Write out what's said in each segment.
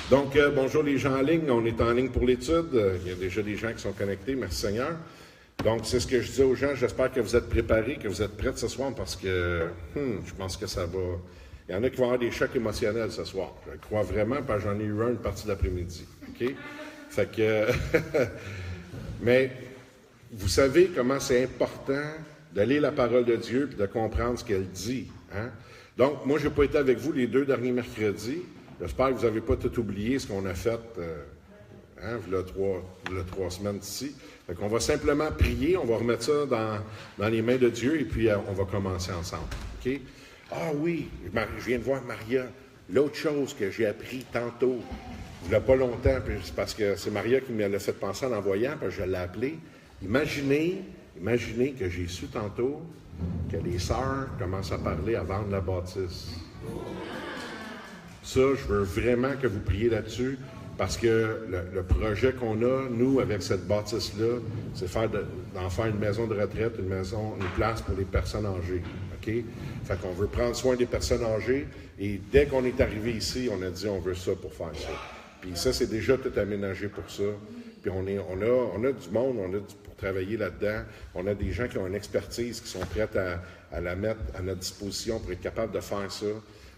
Donc, bonjour les gens en ligne. On est en ligne pour l'étude. Il y a déjà des gens qui sont connectés. Merci Seigneur. Donc, c'est ce que je disais aux gens. J'espère que vous êtes préparés, que vous êtes prêts ce soir parce que je pense que ça va. Il y en a qui vont avoir des chocs émotionnels ce soir. Je le crois vraiment parce que j'en ai eu un une partie de l'après-midi. OK? Fait que. Mais vous savez comment c'est important de lire la parole de Dieu et de comprendre ce qu'elle dit. Hein? Donc, moi, je n'ai pas été avec vous les 2 derniers mercredis. J'espère que vous n'avez pas tout oublié ce qu'on a fait il y a 3 semaines d'ici. Fait qu'on va simplement prier, on va remettre ça dans les mains de Dieu et puis on va commencer ensemble. OK? Ah oui, je viens de voir Maria. L'autre chose que j'ai appris tantôt, il n'y a pas longtemps, puis c'est parce que c'est Maria qui me l'a fait penser en envoyant, puis je l'ai appelé. Imaginez que j'ai su tantôt que les sœurs commencent à parler avant de la bâtisse. Ça, je veux vraiment que vous priez là-dessus, parce que le projet qu'on a, nous, avec cette bâtisse-là, c'est d'en faire une maison de retraite, une place pour les personnes âgées. OK? Fait qu'on veut prendre soin des personnes âgées, et dès qu'on est arrivé ici, on a dit on veut ça pour faire ça. Puis ça, c'est déjà tout aménagé pour ça. Puis on a du monde, pour travailler là-dedans. On a des gens qui ont une expertise, qui sont prêts à la mettre à notre disposition pour être capables de faire ça.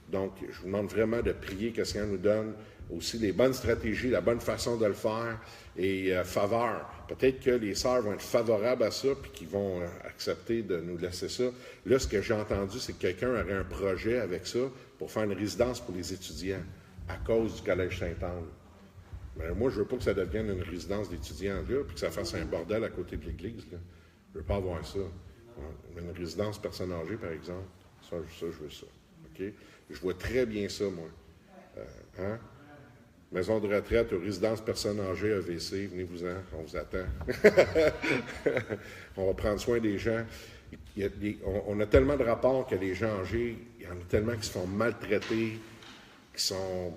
Donc, je vous demande vraiment de prier que le Seigneur nous donne aussi les bonnes stratégies, la bonne façon de le faire et faveur. Peut-être que les sœurs vont être favorables à ça puis qu'ils vont accepter de nous laisser ça. Là, ce que j'ai entendu, c'est que quelqu'un aurait un projet avec ça pour faire une résidence pour les étudiants à cause du Collège Sainte-Anne. Mais moi, je ne veux pas que ça devienne une résidence d'étudiants là puis que ça fasse un bordel à côté de l'église. Là. Je ne veux pas avoir ça. Une résidence personne âgée, par exemple, ça je veux ça. OK? Je vois très bien ça, moi. Maison de retraite ou résidence personnes âgées, AVC, venez-vous-en, on vous attend. On va prendre soin des gens. On a tellement de rapports que les gens âgés, il y en a tellement qui se font maltraiter, qui sont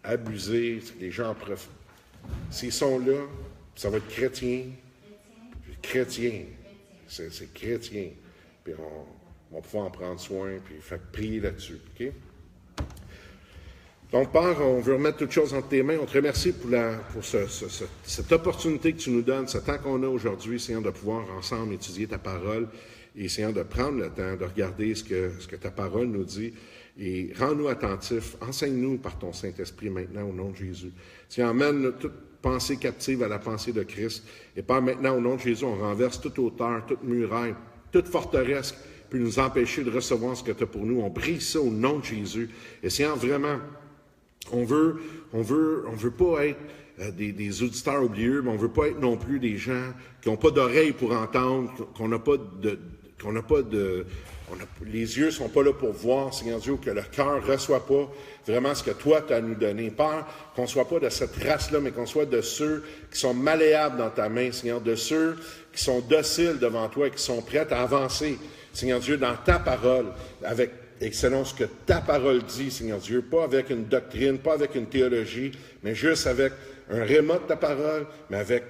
abusés, les gens en profitent. S'ils sont là, ça va être chrétien. C'est chrétien. Puis on va pouvoir en prendre soin, puis faire prier là-dessus. OK? Donc, Père, on veut remettre toutes choses entre tes mains. On te remercie pour cette opportunité que tu nous donnes, ce temps qu'on a aujourd'hui, Seigneur, de pouvoir ensemble étudier ta parole et, Seigneur, de prendre le temps de regarder ce que ta parole nous dit. Et rends-nous attentifs. Enseigne-nous par ton Saint-Esprit maintenant au nom de Jésus. Seigneur, emmène toute pensée captive à la pensée de Christ. Et Père, maintenant, au nom de Jésus, on renverse toute hauteur, toute muraille, toute forteresse peut nous empêcher de recevoir ce que tu as pour nous. On brise ça au nom de Jésus. Et Seigneur, vraiment, on veut pas être des auditeurs oublieux, mais on veut pas être non plus des gens qui n'ont pas d'oreilles pour entendre, les yeux sont pas là pour voir, Seigneur Dieu, que le cœur ne reçoit pas vraiment ce que toi tu as à nous donner. Père, qu'on ne soit pas de cette race-là, mais qu'on soit de ceux qui sont malléables dans ta main, Seigneur, de ceux qui sont dociles devant toi et qui sont prêts à avancer, Seigneur Dieu, dans ta parole, et selon ce que ta parole dit, Seigneur Dieu, pas avec une doctrine, pas avec une théologie, mais juste avec un réma de ta parole, mais avec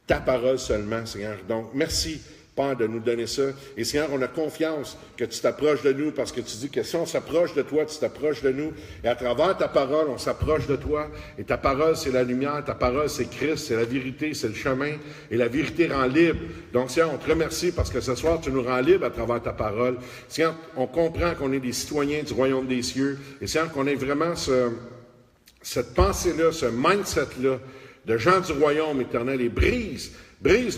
ta parole seulement, Seigneur. Donc, merci, Père, de nous donner ça. Et Seigneur, on a confiance que tu t'approches de nous parce que tu dis que si on s'approche de toi, tu t'approches de nous. Et à travers ta parole, on s'approche de toi. Et ta parole, c'est la lumière. Ta parole, c'est Christ. C'est la vérité. C'est le chemin. Et la vérité rend libre. Donc, Seigneur, on te remercie parce que ce soir, tu nous rends libre à travers ta parole. Seigneur, on comprend qu'on est des citoyens du royaume des cieux. Et Seigneur, qu'on ait vraiment cette pensée-là, ce mindset-là de gens du royaume éternel et brise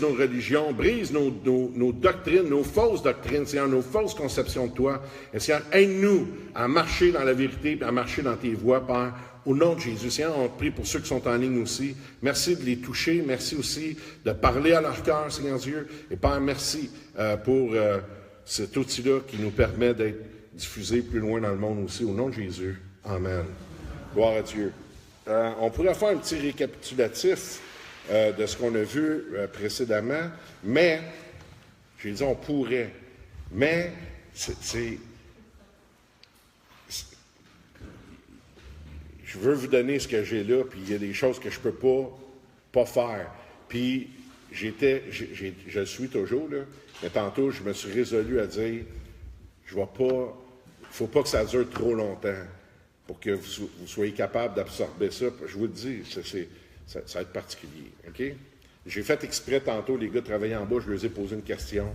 nos religions, brise nos doctrines, nos fausses doctrines, Seigneur, nos fausses conceptions de toi. Et Seigneur, aide-nous à marcher dans la vérité, à marcher dans tes voies, Père, au nom de Jésus. Seigneur, on te prie pour ceux qui sont en ligne aussi. Merci de les toucher. Merci aussi de parler à leur cœur, Seigneur Dieu. Et Père, merci pour cet outil-là qui nous permet d'être diffusé plus loin dans le monde aussi. Au nom de Jésus. Amen. Gloire à Dieu. On pourrait faire un petit récapitulatif de ce qu'on a vu précédemment, mais, j'ai dit on pourrait, mais je veux vous donner ce que j'ai là, puis il y a des choses que je ne peux pas faire. Puis, je le suis toujours, là, mais tantôt, je me suis résolu à dire, il ne faut pas que ça dure trop longtemps. pour que vous soyez capable d'absorber ça. Je vous le dis, ça va être particulier. OK? J'ai fait exprès tantôt, les gars travaillaient en bas, je leur ai posé une question.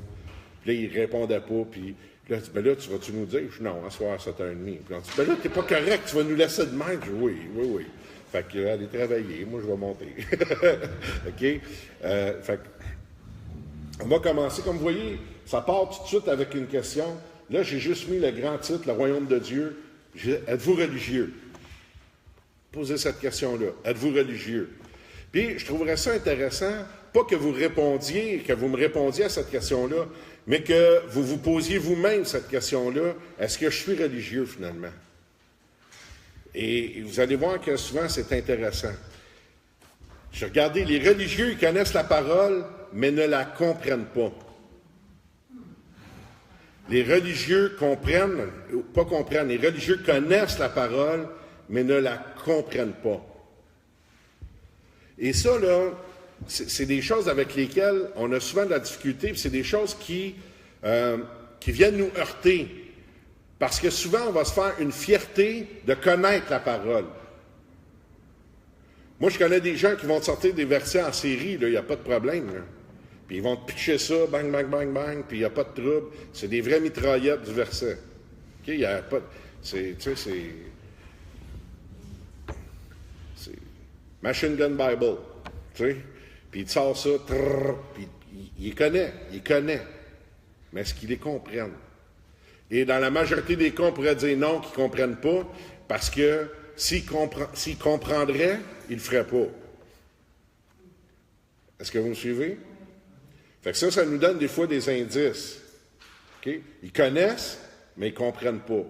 Puis là, ils ne répondaient pas. Puis là, je dis, ben là, tu vas-tu nous dire? Je dis, non, à soir à 7h30. Puis on dit, ben là, t'es pas correct, tu vas nous laisser de même. Je dis, oui. Fait que, allez travailler, moi, je vais monter. OK? Fait que, on va commencer. Comme vous voyez, ça part tout de suite avec une question. Là, j'ai juste mis le grand titre, le royaume de Dieu. Êtes-vous religieux? Posez cette question-là. Êtes-vous religieux? Puis, je trouverais ça intéressant, pas que vous me répondiez à cette question-là, mais que vous vous posiez vous-même cette question-là. Est-ce que je suis religieux, finalement? Et vous allez voir que souvent, c'est intéressant. Regardez, les religieux, ils connaissent la parole, mais ne la comprennent pas. Les religieux les religieux connaissent la parole, mais ne la comprennent pas. Et ça, là, c'est des choses avec lesquelles on a souvent de la difficulté, puis c'est des choses qui viennent nous heurter. Parce que souvent, on va se faire une fierté de connaître la parole. Moi, je connais des gens qui vont te sortir des versets en série, il n'y a pas de problème. Là. Puis ils vont te pitcher ça, bang, bang, bang, bang, puis il n'y a pas de trouble. C'est des vraies mitraillettes du verset. OK? Il n'y a pas de... C'est Machine Gun Bible. Tu sais? Puis il te sort ça, puis il connaît. Mais est-ce qu'ils les comprennent? Et dans la majorité des cas, on pourrait dire non, qu'ils ne comprennent pas, parce que s'ils comprendraient, ils ne le feraient pas. Est-ce que vous me suivez? Fait que ça nous donne des fois des indices. Okay? Ils connaissent, mais ils ne comprennent pas.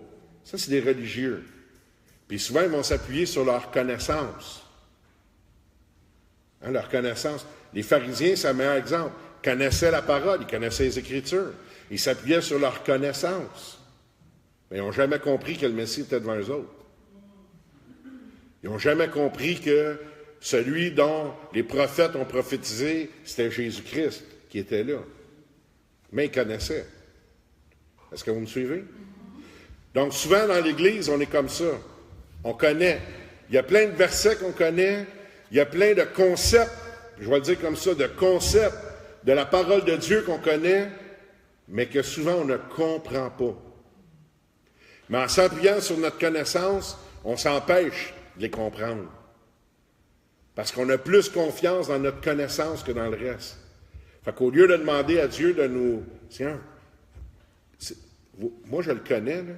Ça, c'est des religieux. Puis souvent, ils vont s'appuyer sur leur connaissance. Leur connaissance. Les pharisiens, c'est un meilleur exemple. Ils connaissaient la parole, ils connaissaient les Écritures. Ils s'appuyaient sur leur connaissance. Mais ils n'ont jamais compris que le Messie était devant eux autres. Ils n'ont jamais compris que celui dont les prophètes ont prophétisé, c'était Jésus-Christ qui était là. Mais ils connaissaient. Est-ce que vous me suivez? Donc souvent dans l'Église, on est comme ça. On connaît. Il y a plein de versets qu'on connaît. Il y a plein de concepts, je vais le dire comme ça, de concepts de la parole de Dieu qu'on connaît, mais que souvent on ne comprend pas. Mais en s'appuyant sur notre connaissance, on s'empêche de les comprendre. Parce qu'on a plus confiance dans notre connaissance que dans le reste. Fait qu'au lieu de demander à Dieu de nous... Tiens, moi je le connais, là,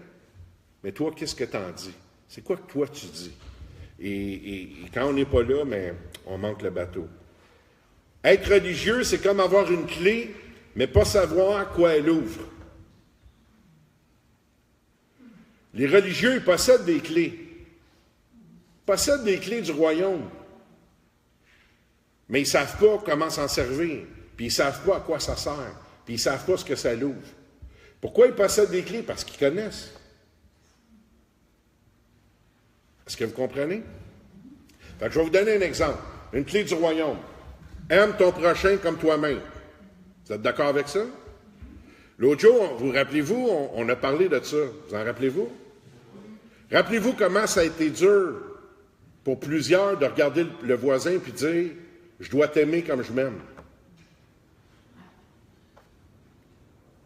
mais toi, qu'est-ce que t'en dis? C'est quoi que toi tu dis? Et quand on n'est pas là, mais on manque le bateau. Être religieux, c'est comme avoir une clé, mais pas savoir quoi elle ouvre. Les religieux, ils possèdent des clés. Ils possèdent des clés du royaume. Mais ils ne savent pas comment s'en servir. Puis ils ne savent pas à quoi ça sert. Puis ils ne savent pas ce que ça l'ouvre. Pourquoi ils possèdent des clés? Parce qu'ils connaissent. Est-ce que vous comprenez? Fait que je vais vous donner un exemple. Une clé du royaume. Aime ton prochain comme toi-même. Vous êtes d'accord avec ça? L'autre jour, vous rappelez-vous, on a parlé de ça. Vous en rappelez-vous? Rappelez-vous comment ça a été dur pour plusieurs de regarder le voisin et dire « Je dois t'aimer comme je m'aime ».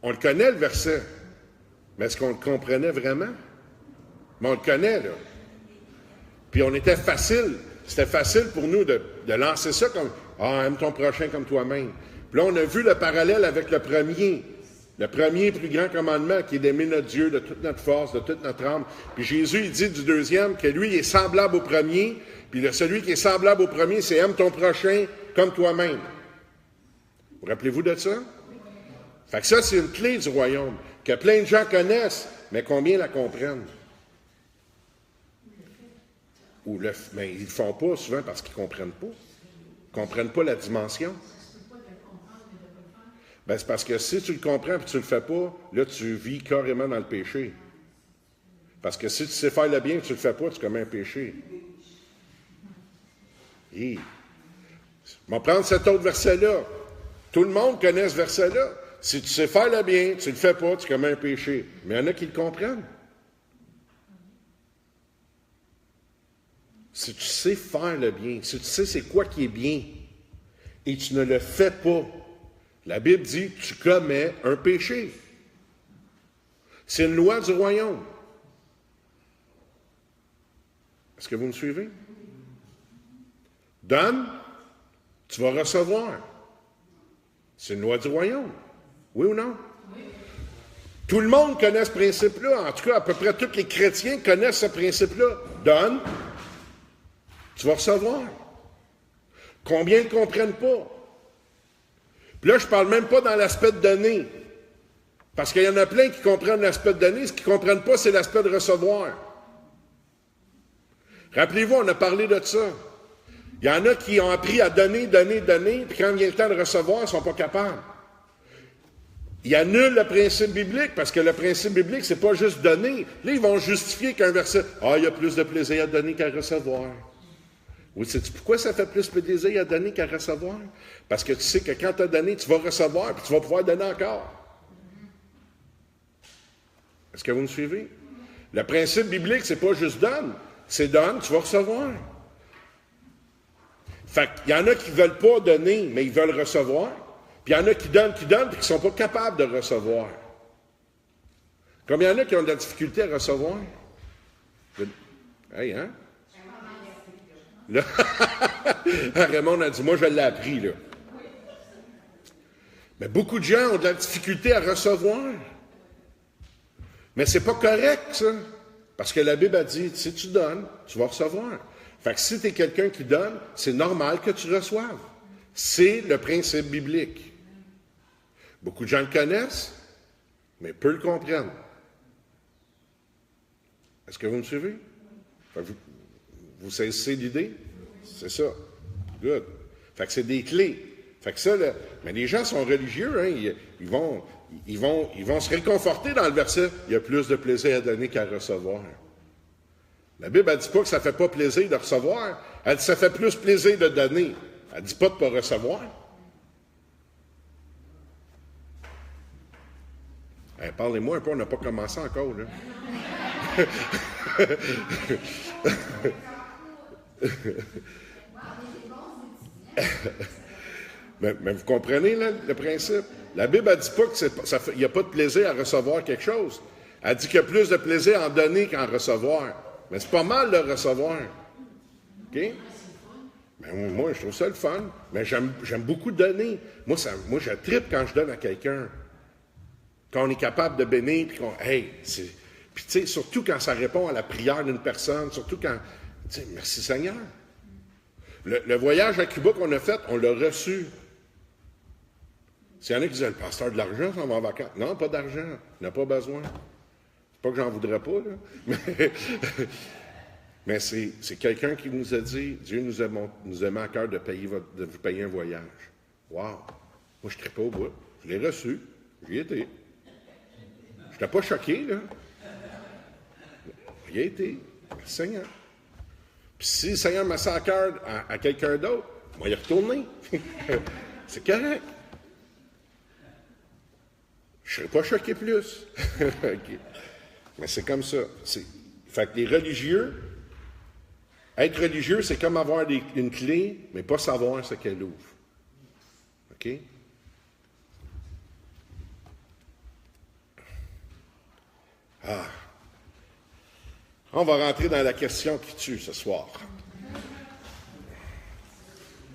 On le connaît, le verset. Mais est-ce qu'on le comprenait vraiment? Mais on le connaît, là. Puis c'était facile pour nous de lancer ça comme « Ah, aime ton prochain comme toi-même ». Puis là, on a vu le parallèle avec le premier plus grand commandement qui est d'aimer notre Dieu de toute notre force, de toute notre âme. Puis Jésus, il dit du deuxième que lui, il est semblable au premier. Puis celui qui est semblable au premier, c'est aime ton prochain comme toi-même. Vous rappelez-vous de ça? Fait que ça, c'est une clé du royaume que plein de gens connaissent, mais combien la comprennent? Mais ils ne le font pas souvent parce qu'ils ne comprennent pas. Ils ne comprennent pas la dimension. Ben, c'est parce que si tu le comprends et tu ne le fais pas, là, tu vis carrément dans le péché. Parce que si tu sais faire le bien et tu ne le fais pas, tu commets un péché. Et, on va prendre cet autre verset-là. Tout le monde connaît ce verset-là. Si tu sais faire le bien, tu ne le fais pas, tu commets un péché. Mais il y en a qui le comprennent. si tu sais faire le bien, si tu sais c'est quoi qui est bien, et tu ne le fais pas, la Bible dit que tu commets un péché. C'est une loi du royaume. Est-ce que vous me suivez? Donne, tu vas recevoir. C'est une loi du royaume. Oui ou non? Oui. Tout le monde connaît ce principe-là. En tout cas, à peu près tous les chrétiens connaissent ce principe-là. Donne, tu vas recevoir. Combien ne comprennent pas? Puis là, je ne parle même pas dans l'aspect de donner. Parce qu'il y en a plein qui comprennent l'aspect de donner. Ce qu'ils ne comprennent pas, c'est l'aspect de recevoir. Rappelez-vous, on a parlé de ça. Il y en a qui ont appris à donner, puis quand vient le temps de recevoir, ils ne sont pas capables. Ils annulent le principe biblique, parce que le principe biblique, c'est pas juste donner. Là, ils vont justifier qu'un verset, « Ah, il y a plus de plaisir à donner qu'à recevoir. » Oui, sais-tu pourquoi ça fait plus plaisir à donner qu'à recevoir? Parce que tu sais que quand tu as donné, tu vas recevoir, puis tu vas pouvoir donner encore. Est-ce que vous me suivez? Le principe biblique, c'est pas juste donne, c'est donne, tu vas recevoir. Fait qu'il y en a qui ne veulent pas donner, mais ils veulent recevoir. Puis il y en a qui donnent, puis qui ne sont pas capables de recevoir. Comme il y en a qui ont de la difficulté à recevoir. Hey, hein? Là, Raymond a dit, moi je l'ai appris, là. Mais beaucoup de gens ont de la difficulté à recevoir. Mais c'est pas correct, ça. Parce que la Bible a dit, si tu donnes, tu vas recevoir. Fait que si tu es quelqu'un qui donne, c'est normal que tu reçoives. C'est le principe biblique. Beaucoup de gens le connaissent, mais peu le comprennent. Est-ce que vous me suivez? Fait que vous saisissez l'idée? C'est ça. Good. Fait que c'est des clés. Fait que ça, là, mais les gens sont religieux, hein, ils vont se réconforter dans le verset. Il y a plus de plaisir à donner qu'à recevoir. La Bible, elle ne dit pas que ça ne fait pas plaisir de recevoir. Elle dit que ça fait plus plaisir de donner. Elle ne dit pas de ne pas recevoir. Hey, parlez-moi un peu, on n'a pas commencé encore, là. mais vous comprenez, là, le principe? La Bible ne dit pas qu'il n'y a pas de plaisir à recevoir quelque chose. Elle dit qu'il y a plus de plaisir à en donner qu'à en recevoir. Mais c'est pas mal de recevoir. OK? Mais moi, je trouve ça le fun. Mais j'aime beaucoup donner. Moi, je trippe quand je donne à quelqu'un. Quand on est capable de bénir, puis qu'on... Hey, c'est... Puis, tu sais, surtout quand ça répond à la prière d'une personne, surtout quand... Tu sais, merci Seigneur. Le voyage à Cuba qu'on a fait, on l'a reçu. S'il y en a qui disaient, le pasteur de l'argent, ça va en vacances. Non, pas d'argent. Il n'a pas besoin. Pas que j'en voudrais pas, là. Mais c'est quelqu'un qui nous a dit, Dieu nous a mis à cœur de vous payer un voyage. Wow! Moi, je ne serais pas au bout. Je l'ai reçu. J'y étais. Je n'étais pas choqué, là. J'y ai été. Merci Seigneur. Puis si le Seigneur m'a mis à cœur à quelqu'un d'autre, moi, il est retourné. C'est correct. Je ne serais pas choqué plus. Okay. Mais c'est comme ça. Fait que les religieux, être religieux, c'est comme avoir une clé, mais pas savoir ce qu'elle ouvre. OK? Ah. On va rentrer dans la question qui tue ce soir.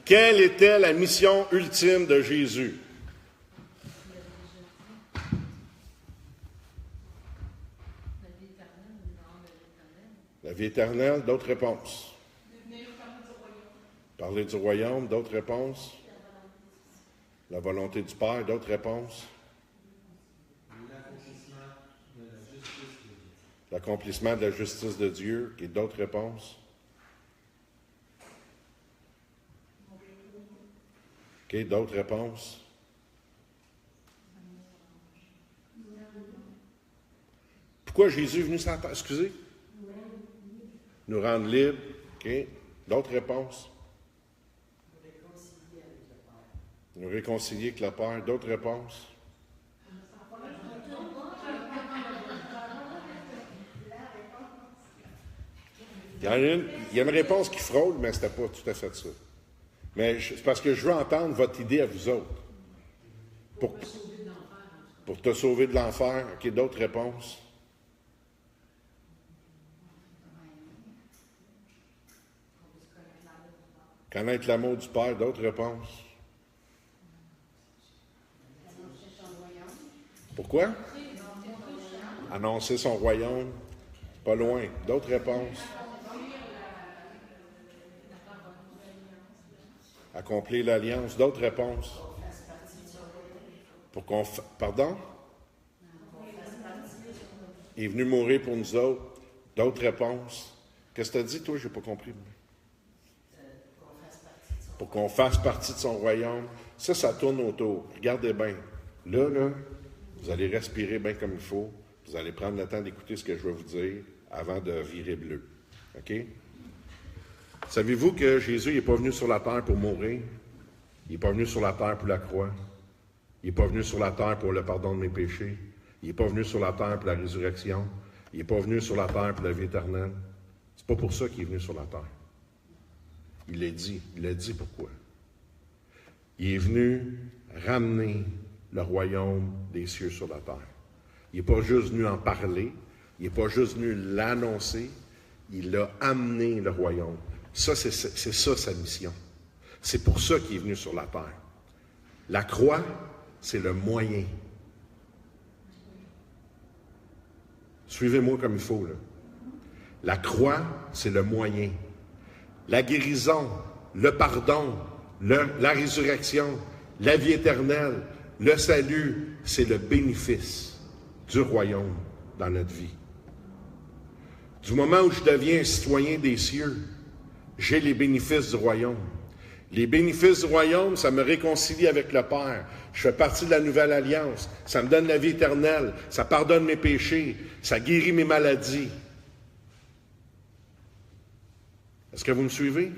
Quelle était la mission ultime de Jésus? La vie éternelle, d'autres réponses. Parler du royaume, d'autres réponses. La volonté du Père, d'autres réponses. L'accomplissement de la justice de Dieu, et d'autres réponses. OK, d'autres réponses. Pourquoi Jésus est venu sur la terre? Excusez. Nous rendre libres. OK. D'autres réponses? Nous réconcilier avec le Père. D'autres réponses? Il y a une réponse qui frôle, mais ce n'était pas tout à fait ça. Mais c'est parce que je veux entendre votre idée à vous autres. Pour te sauver de l'enfer. OK, d'autres réponses? Connaître l'amour du Père, d'autres réponses? Pourquoi? Annoncer son royaume. Pas loin. D'autres réponses? Accomplir l'alliance. D'autres réponses? Pour qu'on Pardon? Il est venu mourir pour nous autres. D'autres réponses? Qu'est-ce que tu as dit, toi? Je n'ai pas compris. Pour qu'on fasse partie de son royaume. Ça tourne autour. Regardez bien. Là, vous allez respirer bien comme il faut. Vous allez prendre le temps d'écouter ce que je vais vous dire avant de virer bleu. OK? Savez-vous que Jésus n'est pas venu sur la terre pour mourir? Il n'est pas venu sur la terre pour la croix. Il n'est pas venu sur la terre pour le pardon de mes péchés. Il n'est pas venu sur la terre pour la résurrection. Il n'est pas venu sur la terre pour la vie éternelle. C'est pas pour ça qu'il est venu sur la terre. Il l'a dit. Il a dit pourquoi. Il est venu ramener le royaume des cieux sur la terre. Il n'est pas juste venu en parler. Il n'est pas juste venu l'annoncer. Il a amené le royaume. Ça, c'est ça sa mission. C'est pour ça qu'il est venu sur la terre. La croix, c'est le moyen. Suivez-moi comme il faut, là. La croix, c'est le moyen. La guérison, le pardon, la résurrection, la vie éternelle, le salut, c'est le bénéfice du royaume dans notre vie. Du moment où je deviens un citoyen des cieux, j'ai les bénéfices du royaume. Les bénéfices du royaume, ça me réconcilie avec le Père. Je fais partie de la nouvelle alliance. Ça me donne la vie éternelle. Ça pardonne mes péchés. Ça guérit mes maladies. Est-ce que vous me suivez?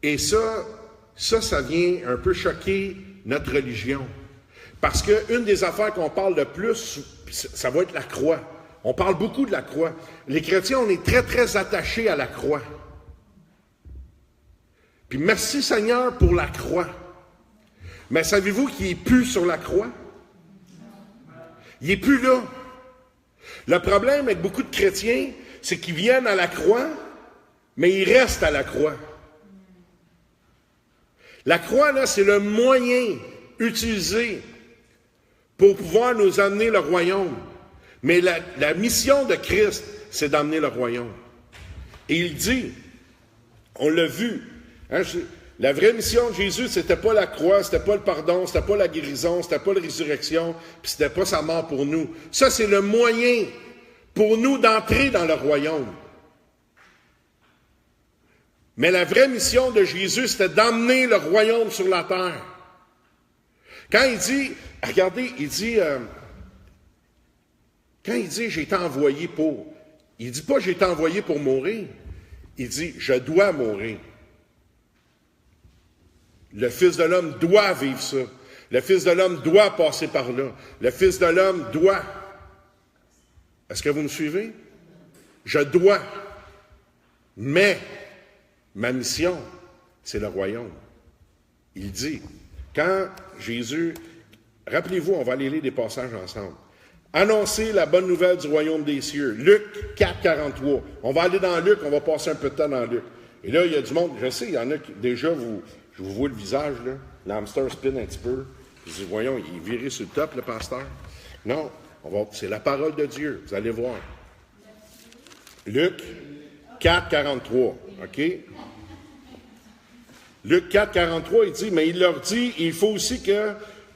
Et ça vient un peu choquer notre religion. Parce qu'une des affaires qu'on parle le plus, ça va être la croix. On parle beaucoup de la croix. Les chrétiens, on est très, très attachés à la croix. Puis merci Seigneur pour la croix. Mais savez-vous qu'il n'est plus sur la croix? Il n'est plus là. Le problème avec beaucoup de chrétiens, c'est qu'ils viennent à la croix, mais ils restent à la croix. La croix, là, c'est le moyen utilisé pour pouvoir nous amener le royaume. Mais la mission de Christ, c'est d'amener le royaume. Et il dit, on l'a vu, hein, la vraie mission de Jésus, c'était pas la croix, c'était pas le pardon, c'était pas la guérison, c'était pas la résurrection, puis c'était pas sa mort pour nous. Ça, c'est le moyen pour nous d'entrer dans le royaume. Mais la vraie mission de Jésus, c'était d'emmener le royaume sur la terre. Quand il dit, regardez, il dit, quand il dit « j'ai été envoyé pour », il ne dit pas « j'ai été envoyé pour mourir », il dit « je dois mourir ». Le Fils de l'homme doit vivre ça. Le Fils de l'homme doit passer par là. Le Fils de l'homme doit. Est-ce que vous me suivez? Je dois. Mais ma mission, c'est le royaume. Il dit, quand Jésus, rappelez-vous, on va aller lire des passages ensemble. Annoncer la bonne nouvelle du royaume des cieux. Luc 4, 43. On va aller dans Luc, on va passer un peu de temps dans Luc. Et là, il y a du monde, je sais, il y en a qui, déjà, je vous vois le visage, là. L'hamster spin un petit peu. Je dis, voyons, il est viré sur le top, le pasteur. Non, c'est la parole de Dieu, vous allez voir. Luc 4, 43, OK? Luc 4, 43, il dit, mais il leur dit, il faut aussi que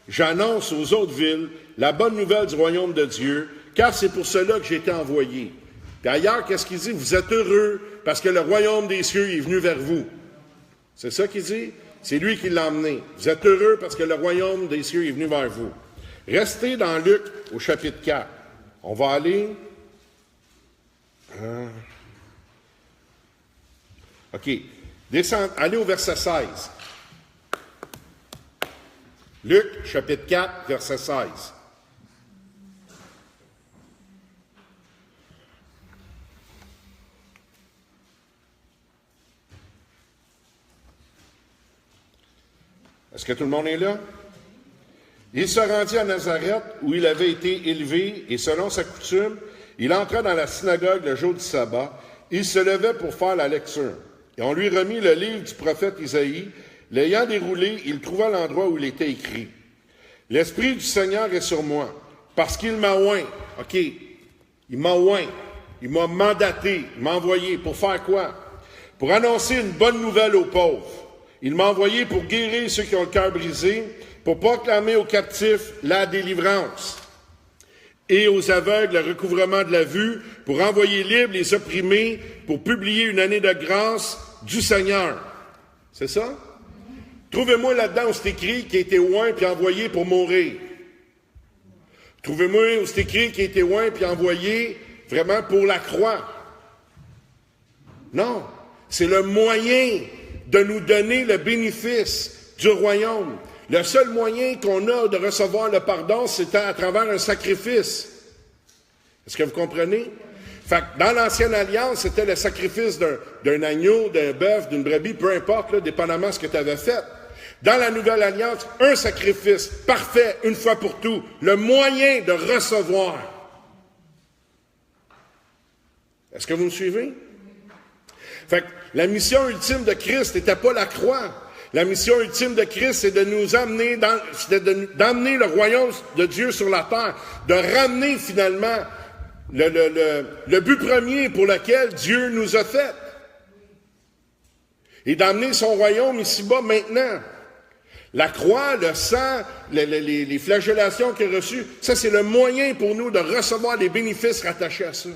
j'annonce aux autres villes la bonne nouvelle du royaume de Dieu, car c'est pour cela que j'ai été envoyé. Puis ailleurs, qu'est-ce qu'il dit? Vous êtes heureux parce que le royaume des cieux est venu vers vous. C'est ça qu'il dit? C'est lui qui l'a emmené. Vous êtes heureux parce que le royaume des cieux est venu vers vous. Restez dans Luc au chapitre 4. On va aller... OK. Allez au verset 16. Luc, chapitre 4, verset 16. Est-ce que tout le monde est là? Il se rendit à Nazareth, où il avait été élevé, et selon sa coutume, il entra dans la synagogue le jour du sabbat. Il se levait pour faire la lecture. Et on lui remit le livre du prophète Isaïe. L'ayant déroulé, il trouva l'endroit où il était écrit. « L'Esprit du Seigneur est sur moi, parce qu'il m'a oint. » OK, il m'a oint, il m'a mandaté, il m'a envoyé. Pour faire quoi? Pour annoncer une bonne nouvelle aux pauvres. Il m'a envoyé pour guérir ceux qui ont le cœur brisé, pour proclamer aux captifs la délivrance et aux aveugles le recouvrement de la vue, pour envoyer libres les opprimés, pour publier une année de grâce du Seigneur. C'est ça? Trouvez-moi là-dedans où c'est écrit qui a été oint puis envoyé pour mourir. Trouvez-moi où c'est écrit qui a été oint puis envoyé vraiment pour la croix. Non, c'est le moyen de nous donner le bénéfice du royaume. Le seul moyen qu'on a de recevoir le pardon, c'est à travers un sacrifice. Est-ce que vous comprenez? Fait que dans l'Ancienne Alliance, c'était le sacrifice d'un agneau, d'un bœuf, d'une brebis, peu importe, là, dépendamment de ce que tu avais fait. Dans la Nouvelle Alliance, un sacrifice parfait, une fois pour tout, le moyen de recevoir. Est-ce que vous me suivez? Fait que la mission ultime de Christ n'était pas la croix. La mission ultime de Christ, c'est de nous amener d'amener le royaume de Dieu sur la terre, de ramener finalement le but premier pour lequel Dieu nous a fait. Et d'amener son royaume ici-bas maintenant. La croix, le sang, les flagellations qu'il a reçues, ça c'est le moyen pour nous de recevoir les bénéfices rattachés à ça.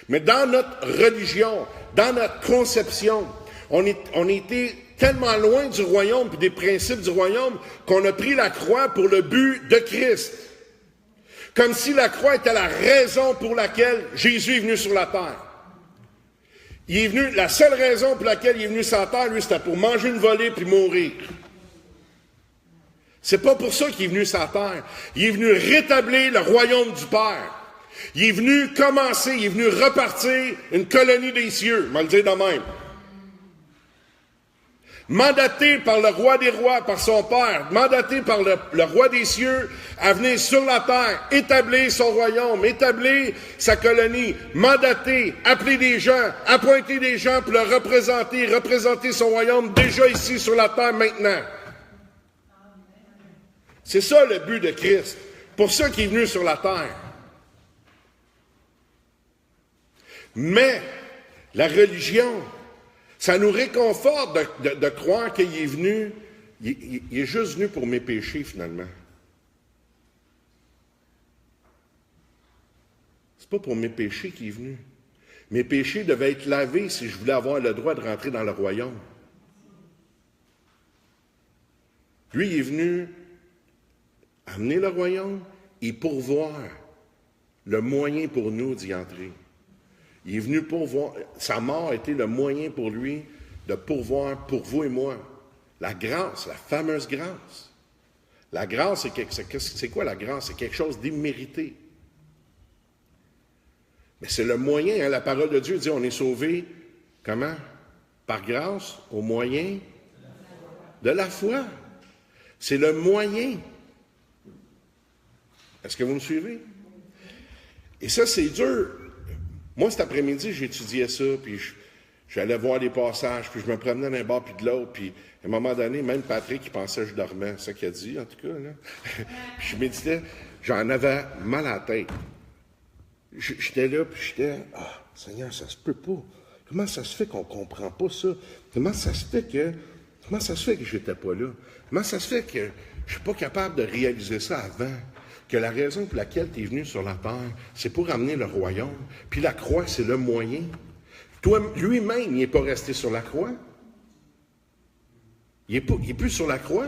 Mais dans notre religion, dans notre conception, on était tellement loin du royaume et des principes du royaume qu'on a pris la croix pour le but de Christ. Comme si la croix était la raison pour laquelle Jésus est venu sur la terre. Il est venu, la seule raison pour laquelle il est venu sur la terre, lui, c'était pour manger une volée puis mourir. C'est pas pour ça qu'il est venu sur la terre. Il est venu rétablir le royaume du Père. Il est venu commencer, il est venu repartir une colonie des cieux, on va le dire de même. Mandaté par le roi des rois, par son Père, mandaté par le roi des cieux à venir sur la terre, établir son royaume, établir sa colonie, mandaté, appeler des gens, appointer des gens pour le représenter son royaume déjà ici sur la terre maintenant. C'est ça le but de Christ. Pour ça qu'il est venu sur la terre. Mais la religion, ça nous réconforte de croire qu'il est venu, il est juste venu pour mes péchés finalement. C'est pas pour mes péchés qu'il est venu. Mes péchés devaient être lavés si je voulais avoir le droit de rentrer dans le royaume. Lui, il est venu amener le royaume et pourvoir le moyen pour nous d'y entrer. Il est venu pourvoir, sa mort a été le moyen pour lui de pourvoir pour vous et moi. La grâce, la fameuse grâce. La grâce, c'est quoi la grâce? C'est quelque chose d'immérité. Mais c'est le moyen, hein, la parole de Dieu dit on est sauvé, comment? Par grâce, au moyen de la foi. C'est le moyen. Est-ce que vous me suivez? Et ça, c'est dur. Moi, cet après-midi, j'étudiais ça, puis j'allais voir les passages, puis je me promenais d'un bord puis de l'autre, puis à un moment donné, même Patrick, il pensait que je dormais. C'est ça qu'il a dit, en tout cas. Là. Puis je méditais, j'en avais mal à la tête. J'étais là, puis j'étais, Seigneur, ça se peut pas. Comment ça se fait qu'on comprend pas ça? Comment ça se fait que j'étais pas là? Comment ça se fait que je suis pas capable de réaliser ça avant? Que la raison pour laquelle tu es venu sur la terre, c'est pour amener le royaume. Puis la croix, c'est le moyen. Toi, lui-même, il n'est pas resté sur la croix. Il n'est plus sur la croix.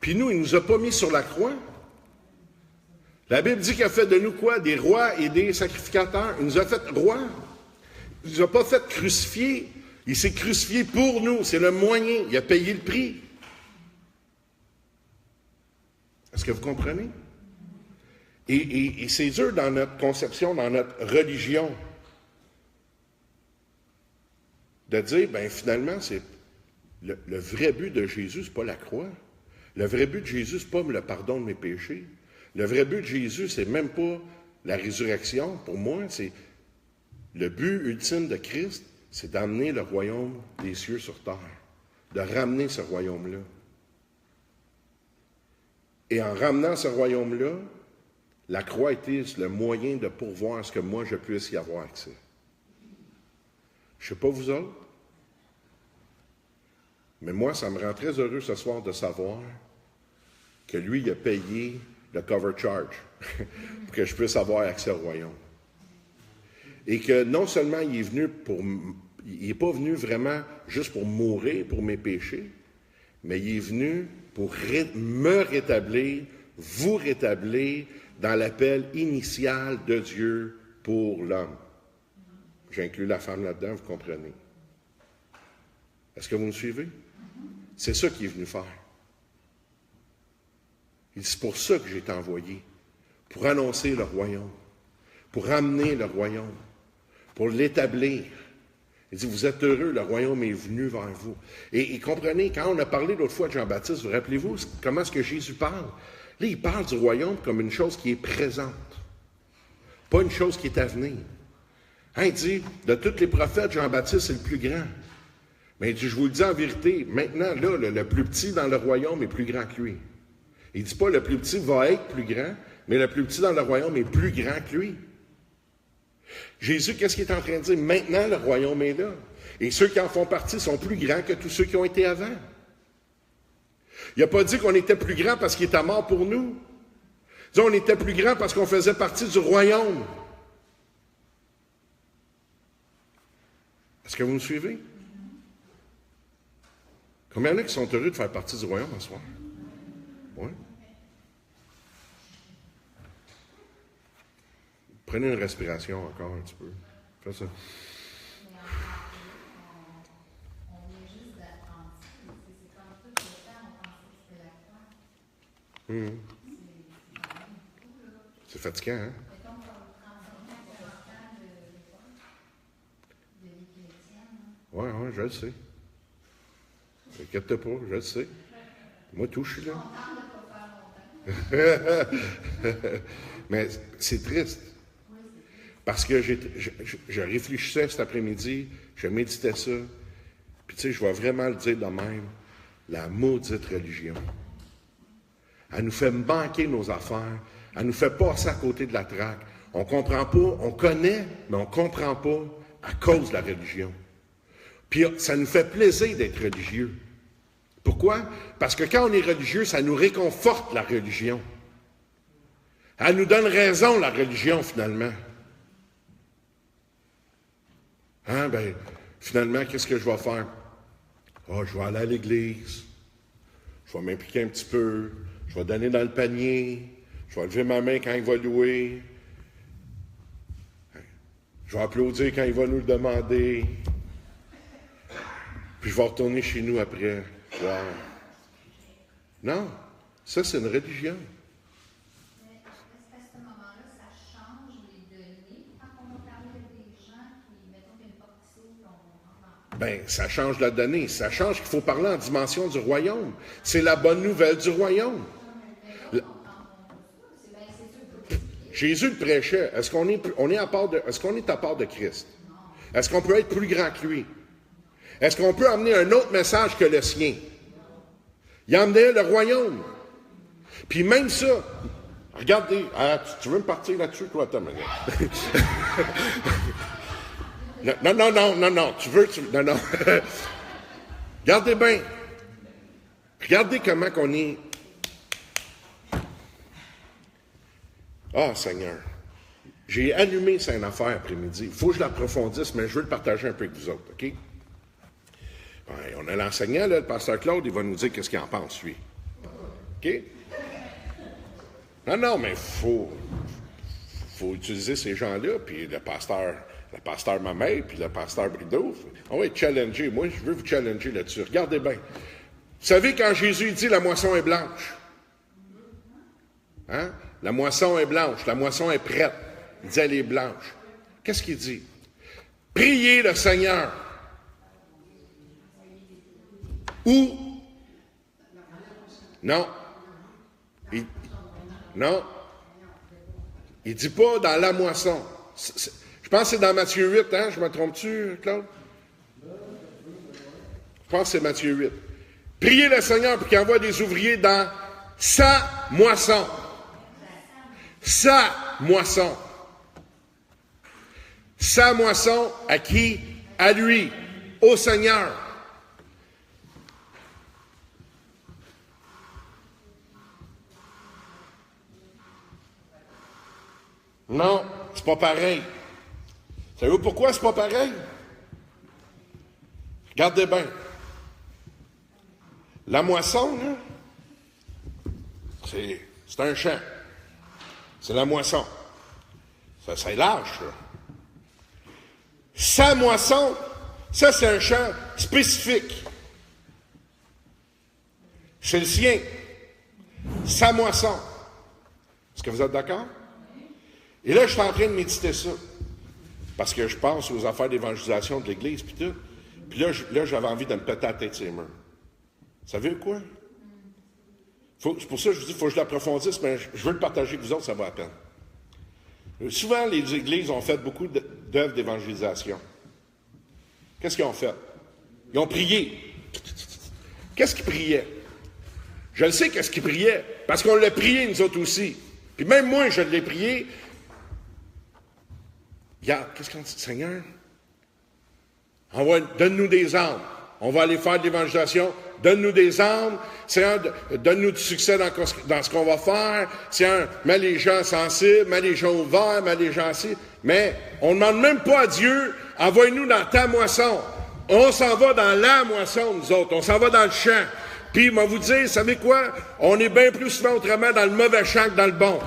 Puis nous, il ne nous a pas mis sur la croix. La Bible dit qu'il a fait de nous quoi? Des rois et des sacrificateurs. Il nous a fait rois. Il ne nous a pas fait crucifier. Il s'est crucifié pour nous. C'est le moyen. Il a payé le prix. Est-ce que vous comprenez? Et c'est dur dans notre conception, dans notre religion, de dire, ben finalement, c'est le vrai but de Jésus, c'est pas la croix. Le vrai but de Jésus, c'est pas le pardon de mes péchés. Le vrai but de Jésus, c'est même pas la résurrection. Pour moi, c'est le but ultime de Christ, c'est d'amener le royaume des cieux sur terre, de ramener ce royaume-là. Et en ramenant ce royaume-là, la croix était le moyen de pourvoir à ce que moi, je puisse y avoir accès. Je ne sais pas vous autres, mais moi, ça me rend très heureux ce soir de savoir que lui, il a payé le cover charge pour que je puisse avoir accès au royaume. Et que non seulement il est venu il n'est pas venu vraiment juste pour mourir pour mes péchés, mais il est venu pour me rétablir, vous rétablir dans l'appel initial de Dieu pour l'homme. J'inclus la femme là-dedans, vous comprenez. Est-ce que vous me suivez? C'est ça qu'il est venu faire. Il dit, c'est pour ça que j'ai été envoyé, pour annoncer le royaume, pour ramener le royaume, pour l'établir. Il dit, vous êtes heureux, le royaume est venu vers vous. Et comprenez, quand on a parlé l'autre fois de Jean-Baptiste, vous rappelez-vous comment est-ce que Jésus parle? Là, il parle du royaume comme une chose qui est présente, pas une chose qui est à venir. Hein, il dit, de tous les prophètes, Jean-Baptiste est le plus grand. Mais il dit, je vous le dis en vérité, maintenant, là, le plus petit dans le royaume est plus grand que lui. Il ne dit pas le plus petit va être plus grand, mais le plus petit dans le royaume est plus grand que lui. Jésus, qu'est-ce qu'il est en train de dire? Maintenant, le royaume est là. Et ceux qui en font partie sont plus grands que tous ceux qui ont été avant. Il n'a pas dit qu'on était plus grand parce qu'il était mort pour nous. Il dit on était plus grand parce qu'on faisait partie du royaume. Est-ce que vous me suivez? Combien il y en a qui sont heureux de faire partie du royaume ce soir? Oui. Prenez une respiration encore un petit peu. Faites ça. C'est fatigant, hein? Oui, je le sais. Inquiète-toi pas, je le sais. Moi, tout, je suis là. Mais c'est triste. Parce que je réfléchissais cet après-midi, je méditais ça, puis tu sais, je vais vraiment le dire de même, la maudite religion. Elle nous fait manquer nos affaires, elle nous fait passer à côté de la traque. On comprend pas, on connaît, mais on comprend pas à cause de la religion. Puis ça nous fait plaisir d'être religieux. Pourquoi? Parce que quand on est religieux, ça nous réconforte, la religion. Elle nous donne raison, la religion, finalement. Hein, ben, finalement, qu'est-ce que je vais faire? Oh, je vais aller à l'église, je vais m'impliquer un petit peu, je vais donner dans le panier, je vais lever ma main quand il va louer, je vais applaudir quand il va nous le demander, puis je vais retourner chez nous après. Wow. Non, ça c'est une religion. Mais est-ce qu'à ce moment-là, ça change les données quand on va parler avec des gens qui, mettons qu'il y a une porte qui s'ouvre, on rentre? Bien, ça change la donnée. Ça change qu'il faut parler en dimension du royaume. C'est la bonne nouvelle du royaume. Jésus le prêchait. Est-ce qu'on est à part de Christ? Est-ce qu'on peut être plus grand que lui? Est-ce qu'on peut amener un autre message que le sien? Il emmenait le royaume. Puis même ça, regardez, tu veux me partir là-dessus, toi, Tom? Non, non. Regardez bien. Regardez comment qu'on est. Ah, Seigneur. J'ai allumé cette affaire après-midi. Il faut que je l'approfondisse, mais je veux le partager un peu avec vous autres, OK? Ouais, on a l'enseignant, là, le pasteur Claude, il va nous dire qu'est-ce qu'il en pense, lui. OK? Non, mais il faut utiliser ces gens-là, puis le pasteur Mamay, puis le pasteur Brideau. On va être challenger. Moi, je veux vous challenger là-dessus. Regardez bien. Vous savez, quand Jésus dit « la moisson est blanche », hein? La moisson est blanche, la moisson est prête. Il dit « elle est blanche ». Qu'est-ce qu'il dit? « Priez le Seigneur Où? Non. Non. Il ne dit pas dans la moisson. Je pense que c'est dans Matthieu 8, hein? Je me trompe-tu, Claude? Je pense que c'est Matthieu 8. Priez le Seigneur pour qu'il envoie des ouvriers dans sa moisson. Sa moisson. Sa moisson, à qui? À lui, au Seigneur. Non, c'est pas pareil. Savez-vous pourquoi c'est pas pareil? Regardez bien. La moisson, là, c'est un champ. C'est la moisson. Ça, c'est large, ça. Sa moisson, ça, c'est un champ spécifique. C'est le sien. Sa moisson. Est-ce que vous êtes d'accord? Et là, je suis en train de méditer ça. Parce que je pense aux affaires d'évangélisation de l'Église, puis tout. Puis là, j'avais envie de me péter la tête sur les murs. Vous savez quoi? C'est pour ça que je vous dis qu'il faut que je l'approfondisse, mais je veux le partager avec vous autres, ça vaut la peine. Souvent, les églises ont fait beaucoup d'œuvres d'évangélisation. Qu'est-ce qu'ils ont fait? Ils ont prié. Qu'est-ce qu'ils priaient? Je le sais qu'est-ce qu'ils priaient, parce qu'on l'a prié, nous autres aussi. Puis même moi, je l'ai prié. Regarde, qu'est-ce qu'on dit? Seigneur, donne-nous des âmes. On va aller faire de l'évangélisation. Donne-nous des âmes. Seigneur, donne-nous du succès dans ce qu'on va faire. Seigneur, mets les gens sensibles, mets les gens ouverts, mets les gens assis. Mais on ne demande même pas à Dieu, envoie-nous dans ta moisson. On s'en va dans la moisson, nous autres. On s'en va dans le champ. Puis, moi, vous dire, savez quoi? On est bien plus souvent autrement dans le mauvais champ que dans le bon.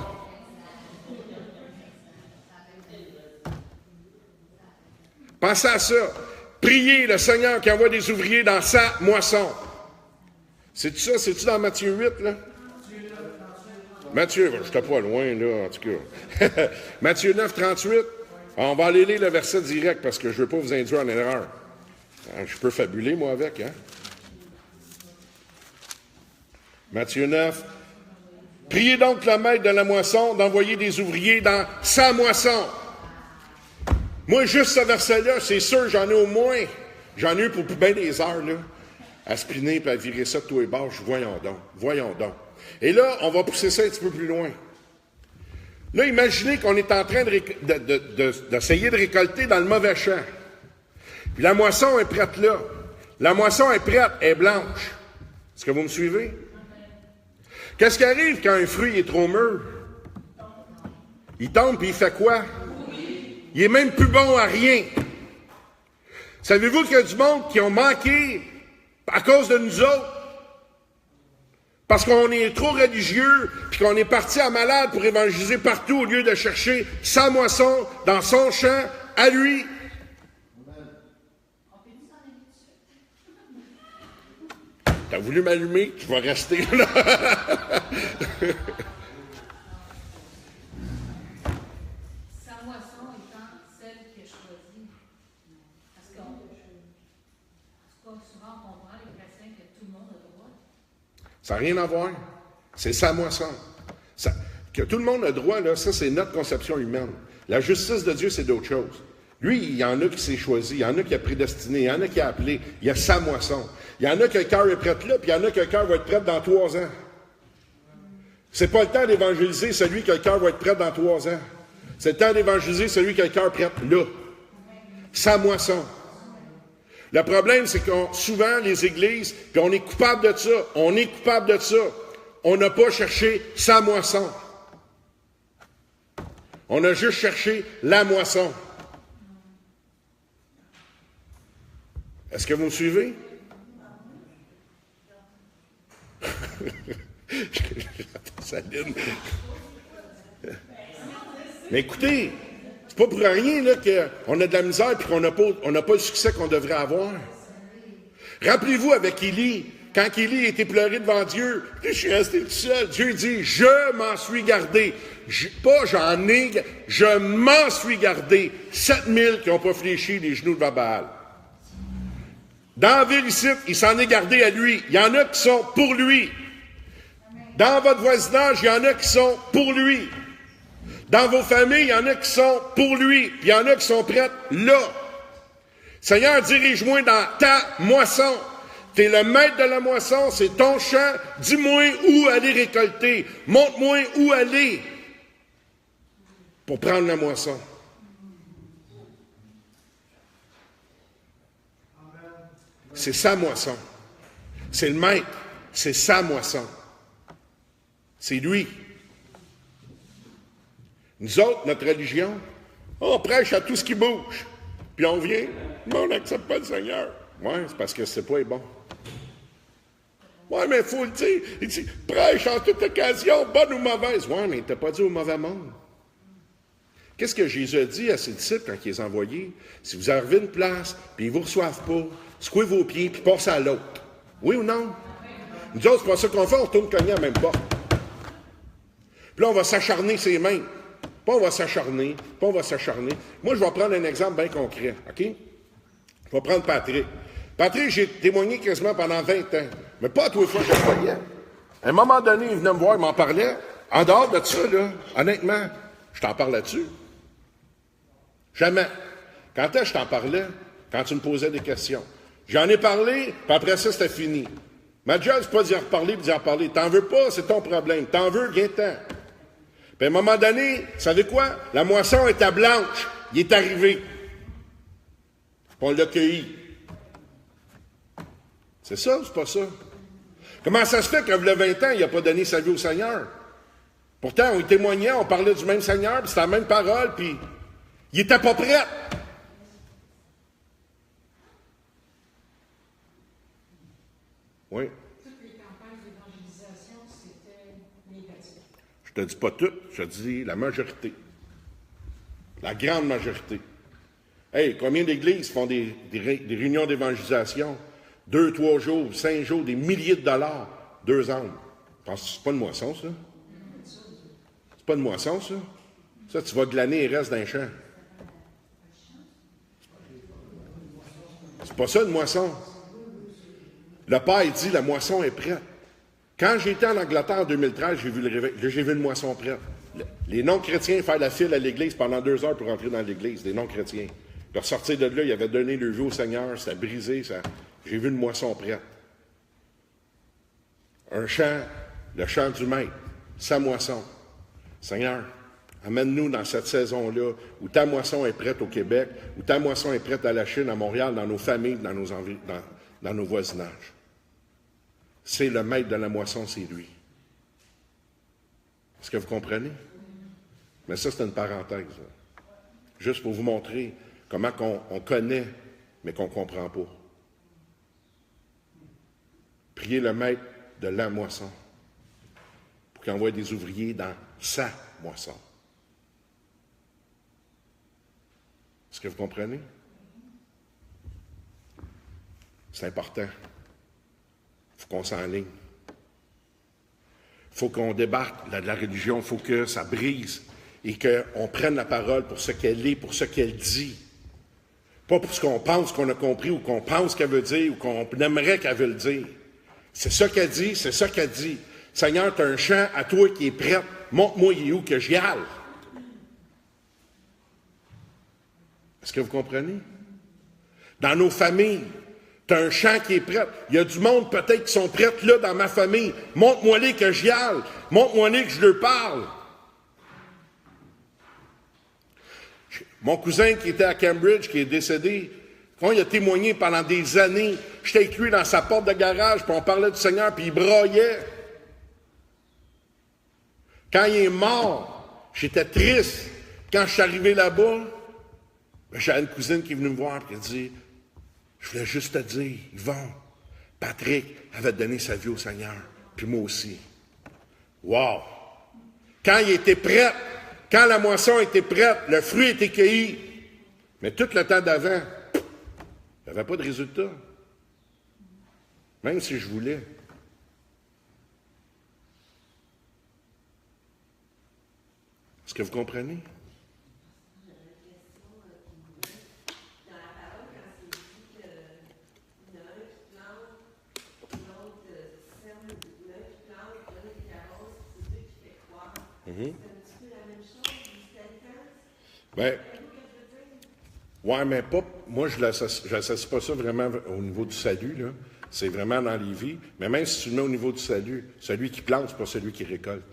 Pensez à ça. Priez le Seigneur qui envoie des ouvriers dans sa moisson. C'est-tu ça? C'est-tu dans Matthieu 8, là? Matthieu, je n'étais pas loin, là, en tout cas. Matthieu 9, 38. On va aller lire le verset direct parce que je ne veux pas vous induire en erreur. Je peux fabuler, moi, avec, hein? Matthieu 9. Priez donc le maître de la moisson d'envoyer des ouvriers dans sa moisson. Moi, juste ce verset-là, c'est sûr, j'en ai au moins. J'en ai eu pour bien des heures, là, à spiner et à virer ça de tous les bords. Voyons donc. Et là, on va pousser ça un petit peu plus loin. Là, imaginez qu'on est en train d'essayer de récolter dans le mauvais champ. Puis la moisson est prête là. La moisson est prête, elle est blanche. Est-ce que vous me suivez? Qu'est-ce qui arrive quand un fruit est trop mûr? Il tombe puis il fait quoi? Il est même plus bon à rien. Savez-vous qu'il y a du monde qui ont manqué à cause de nous autres? Parce qu'on est trop religieux, puis qu'on est parti à malade pour évangéliser partout au lieu de chercher sa moisson dans son champ à lui. T'as voulu m'allumer? Je vais rester là. Ça n'a rien à voir. C'est sa moisson. Que tout le monde a droit, là, ça, c'est notre conception humaine. La justice de Dieu, c'est d'autres choses. Lui, il y en a qui s'est choisi, il y en a qui a prédestiné, il y en a qui a appelé, il y a sa moisson. Il y en a que le cœur est prêt là, puis il y en a que le cœur va être prêt dans 3 ans. C'est pas le temps d'évangéliser celui que le cœur va être prêt dans 3 ans. C'est le temps d'évangéliser celui qui a le cœur prêt là. Sa moisson. Le problème, c'est que souvent, les églises, puis on est coupable de ça, on n'a pas cherché sa moisson. On a juste cherché la moisson. Est-ce que vous me suivez? Saline. Mais écoutez, c'est pas pour rien là, qu'on a de la misère et qu'on n'a pas le succès qu'on devrait avoir. Rappelez-vous avec Élie, quand Élie était pleuré devant Dieu, je suis resté tout seul. Dieu dit, je m'en suis gardé. Je m'en suis gardé. 7000 qui n'ont pas fléchi les genoux de Baal. Dans la ville ici, il s'en est gardé à lui. Il y en a qui sont pour lui. Dans votre voisinage, il y en a qui sont pour lui. Dans vos familles, il y en a qui sont pour lui. Puis il y en a qui sont prêtes là. Seigneur, dirige-moi dans ta moisson. Tu es le maître de la moisson, c'est ton champ. Dis-moi où aller récolter. Montre-moi où aller pour prendre la moisson. C'est sa moisson. C'est le maître. C'est sa moisson. C'est lui. Nous autres, notre religion, on prêche à tout ce qui bouge. Puis on vient, mais on n'accepte pas le Seigneur. Oui, c'est parce que c'est pas bon. Oui, mais il faut le dire. Il dit, prêche en toute occasion, bonne ou mauvaise. Oui, mais il t'a pas dit au mauvais monde. Qu'est-ce que Jésus a dit à ses disciples quand il les a envoyés? Si vous arrivez à une place, puis ils ne vous reçoivent pas, secouez vos pieds, puis passez à l'autre. Oui ou non? Nous autres, c'est pas ça qu'on fait, on retourne cogner à la même porte. Puis là, on va s'acharner ses mains. Puis on va s'acharner, puis on va s'acharner. Moi, je vais prendre un exemple bien concret, OK? Je vais prendre Patrick. Patrick, j'ai témoigné quasiment pendant 20 ans. Mais pas à tous les fois que je le voyais. À un moment donné, il venait me voir, il m'en parlait. En dehors de ça, là, honnêtement, je t'en parle là-dessus. Jamais. Quand est-ce que je t'en parlais? Quand tu me posais des questions. J'en ai parlé, puis après ça, c'était fini. Ma job, c'est pas d'y reparler puis d'y reparler. T'en veux pas, c'est ton problème. T'en veux, viens-t'en. Puis à un moment donné, vous savez quoi? La moisson était blanche. Il est arrivé. Puis on l'a cueilli. C'est ça ou c'est pas ça? Comment ça se fait qu'il y a 20 ans, il n'a pas donné sa vie au Seigneur? Pourtant, on y témoignait, on parlait du même Seigneur, puis c'était la même parole, puis il n'était pas prêt. Oui. Toutes les campagnes d'évangélisation, c'était négatif. Je te dis pas toutes, je te dis la majorité. La grande majorité. Hey, combien d'églises font des réunions d'évangélisation? 2, 3 jours, 5 jours, des milliers de dollars, 2 ans. C'est pas une moisson, ça? C'est pas une moisson, ça? Ça, tu vas glaner et reste d'un champ. C'est pas ça, une moisson. Le Père, il dit, la moisson est prête. Quand j'étais en Angleterre en 2013, j'ai vu une moisson prête. Les non-chrétiens faire la file à l'église pendant 2 heures pour rentrer dans l'église, les non-chrétiens. Puis ressortir de là, ils avaient donné le vie au Seigneur, ça a brisé, j'ai vu une moisson prête. Un champ, le champ du maître, sa moisson. Seigneur, amène-nous dans cette saison-là où ta moisson est prête au Québec, où ta moisson est prête à la Chine, à Montréal, dans nos familles, dans nos voisinages. C'est le maître de la moisson, c'est lui. Est-ce que vous comprenez? Mais ça, c'est une parenthèse. Là. Juste pour vous montrer comment on connaît, mais qu'on ne comprend pas. Priez le maître de la moisson pour qu'il envoie des ouvriers dans sa moisson. Est-ce que vous comprenez? C'est important. Il faut qu'on s'enligne. Il faut qu'on débarque de la religion. Il faut que ça brise et qu'on prenne la parole pour ce qu'elle est, pour ce qu'elle dit. Pas pour ce qu'on pense qu'on a compris ou qu'on pense qu'elle veut dire ou qu'on aimerait qu'elle veut le dire. C'est ça qu'elle dit, c'est ça qu'elle dit. Seigneur, tu as un champ à toi qui est prêt. Montre-moi, il est où que j'y aille. Est-ce que vous comprenez? Dans nos familles, tu as un champ qui est prêt. Il y a du monde peut-être qui sont prêts là dans ma famille. Montre-moi-les que j'y aille. Montre-moi-les que je leur parle. Mon cousin qui était à Cambridge, qui est décédé, quand il a témoigné pendant des années, j'étais avec lui dans sa porte de garage, puis on parlait du Seigneur, puis il braillait. Quand il est mort, j'étais triste. Quand je suis arrivé là-bas, j'avais une cousine qui est venue me voir et qui a dit, je voulais juste te dire, Yvon, Patrick avait donné sa vie au Seigneur, puis moi aussi. Wow! Quand il était prêt, quand la moisson était prête, le fruit était cueilli, mais tout le temps d'avant, il n'y avait pas de résultat. Même si je voulais. Est-ce que vous comprenez? Dans la parole, quand c'est dit que C'est un petit peu la même chose, l'hystérisation. Ben, ouais, mais pas. Moi, je n'associe pas ça vraiment au niveau du salut, là. C'est vraiment dans les vies. Mais même si tu le mets au niveau du salut, celui qui plante, c'est pas celui qui récolte.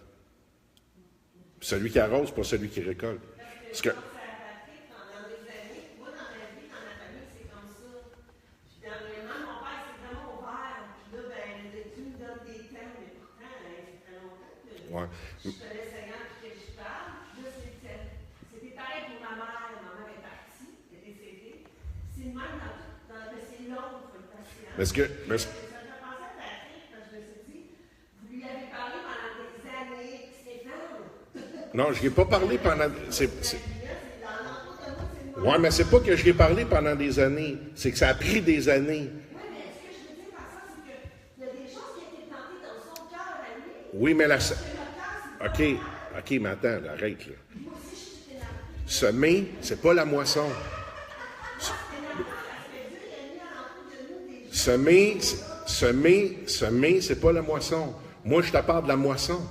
Celui qui arrose, c'est pas celui qui récolte. Parce que. Pendant des années, moi, dans ma vie, dans ma famille, c'est comme ça. Puis, dernièrement, mon père s'est vraiment ouvert. Puis là, tu me donnes des thèmes, mais pourtant, ça fait longtemps que Ouais. je connais Seigneur puis que je parle. Puis là, c'était pareil pour ma mère. Ma mère est partie, elle est décédée. C'est le même c'est long, il faut être patient. Parce que. Ça me fait penser à Patrick, parce que je me suis dit, vous lui avez parlé pendant des années, puis Stéphane. Non, je n'y ai pas parlé pendant. Ouais, mais c'est pas que je lui ai parlé pendant des années. C'est que ça a pris des années. Oui, mais ce que je veux dire par ça, c'est qu'il y a des choses qui ont été plantées dans son cœur à lui. Oui, mais la. Que le cœur, c'est pas OK, mais attends, là, arrête, là. moi aussi, je suis énervée. Semer, c'est pas la moisson. C'est énervant parce que Dieu il a mis à l'entour de nous des gens. Semer, c'est pas la moisson. Moi, je te parle de la moisson.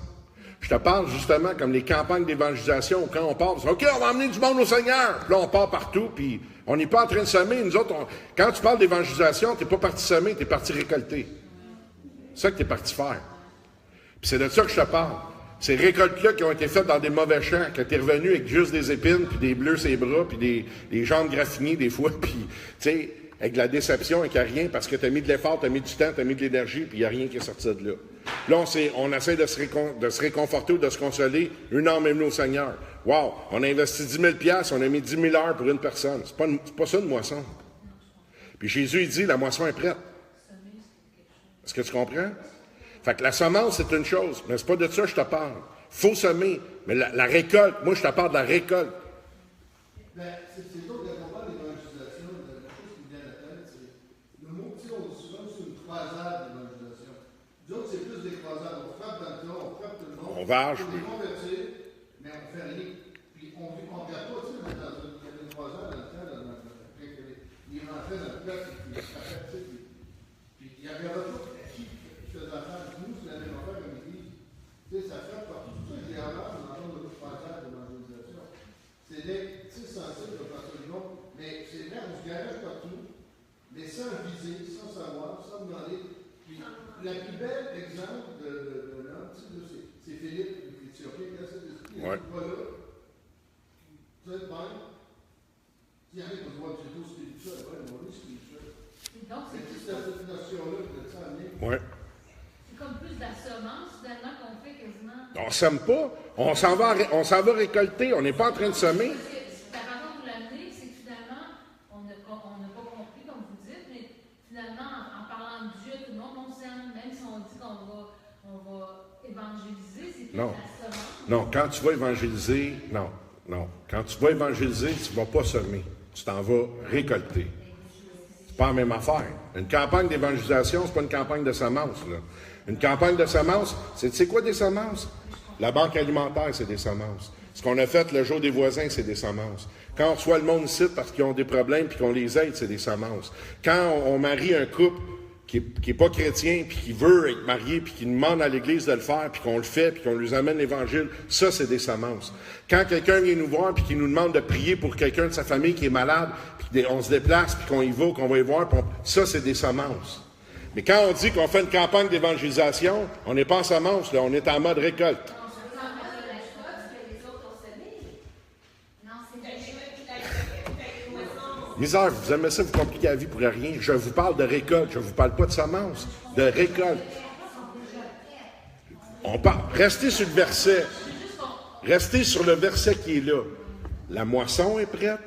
Je te parle justement comme les campagnes d'évangélisation, quand on part, on dit, OK, on va emmener du monde au Seigneur. Puis là, on part partout, puis on n'est pas en train de semer. Nous autres, quand tu parles d'évangélisation, tu n'es pas parti semer, tu es parti récolter. C'est ça que tu es parti faire. Puis c'est de ça que je te parle. Ces récoltes-là qui ont été faites dans des mauvais champs, que tu es revenu avec juste des épines, puis des bleus sur les bras, puis des jambes graffinées des fois, puis, tu sais, avec de la déception et qu'il n'y a rien, parce que tu as mis de l'effort, tu as mis du temps, tu as mis de l'énergie, puis il n'y a rien qui est sorti de là. Là, on essaie de se réconforter ou de se consoler. Une âme est venue au Seigneur. Wow! On a investi 10 000 $, on a mis 10 000 heures pour une personne. C'est pas ça une moisson. Puis Jésus, il dit, la moisson est prête. Est-ce que tu comprends? Fait que la semence, c'est une chose, mais c'est pas de ça que je te parle. Faut semer. Mais la récolte, moi, je te parle de la récolte. Ben, c'est d'autres qui n'ont pas d'évangélisation. La chose qui me vient à la tête, c'est le mot, tu sais, on dit souvent c'est une croisade d'évangélisation. D'autres, c'est plus des croisades. On frappe dans le tas, on frappe tout le monde. On vache, on les convertir, mais on fait rien. Puis on ne regarde pas, tu sais, il y avait une croisade dans le temps, après qu'il rentrait dans le peuple, puis il y avait un autre qui faisait affaire. Nous, c'est la même affaire comme l'Église. Tu sais, ça frappe partout. Tout ça, j'ai l'air on entend de croisade d'évangélisation. C'est d'être sensible de passer le nom, mais c'est vrai, on se garage partout, mais sans viser, sans savoir, sans demander. Puis, la plus belle exemple de l'homme, tu sais, c'est Philippe, l'Éthiopien, qui a cet esprit, il n'est pas là. Tu sais, même, il arrive à voir que c'est tout spirituel, ouais, mon lit spirituel. Donc, C'est toute cette notion-là que ça amène. Ouais. c'est comme plus de la semence, finalement, qu'on fait quasiment. On sème pas. On s'en va récolter. On n'est pas en train de semer. La raison de l'amener, c'est que finalement, on n'a pas compris, comme vous dites, mais finalement, en parlant de Dieu, tout le monde, on s'aime, même si on dit qu'on va évangéliser, c'est plus Non. la semence. Non, quand tu vas évangéliser, non. Quand tu vas évangéliser, tu ne vas pas semer. Tu t'en vas récolter. C'est pas la même affaire. Une campagne d'évangélisation, c'est pas une campagne de semences, là. Une campagne de semences, c'est quoi des semences? La banque alimentaire, c'est des semences. Ce qu'on a fait le jour des voisins, c'est des semences. Quand on reçoit le monde ici parce qu'ils ont des problèmes puis qu'on les aide, c'est des semences. Quand on marie un couple qui est pas chrétien puis qui veut être marié puis qui demande à l'Église de le faire puis qu'on le fait puis qu'on lui amène l'Évangile, ça, c'est des semences. Quand quelqu'un vient nous voir puis qui nous demande de prier pour quelqu'un de sa famille qui est malade puis on se déplace puis qu'on y va, qu'on va y voir, ça, c'est des semences. Mais quand on dit qu'on fait une campagne d'évangélisation, on n'est pas en semences, là, on est en mode récolte. Misère, vous aimez ça, vous compliquez la vie pour rien. Je vous parle de récolte, je ne vous parle pas de semences, de récolte. On parle. Restez sur le verset. Restez sur le verset qui est là. La moisson est prête.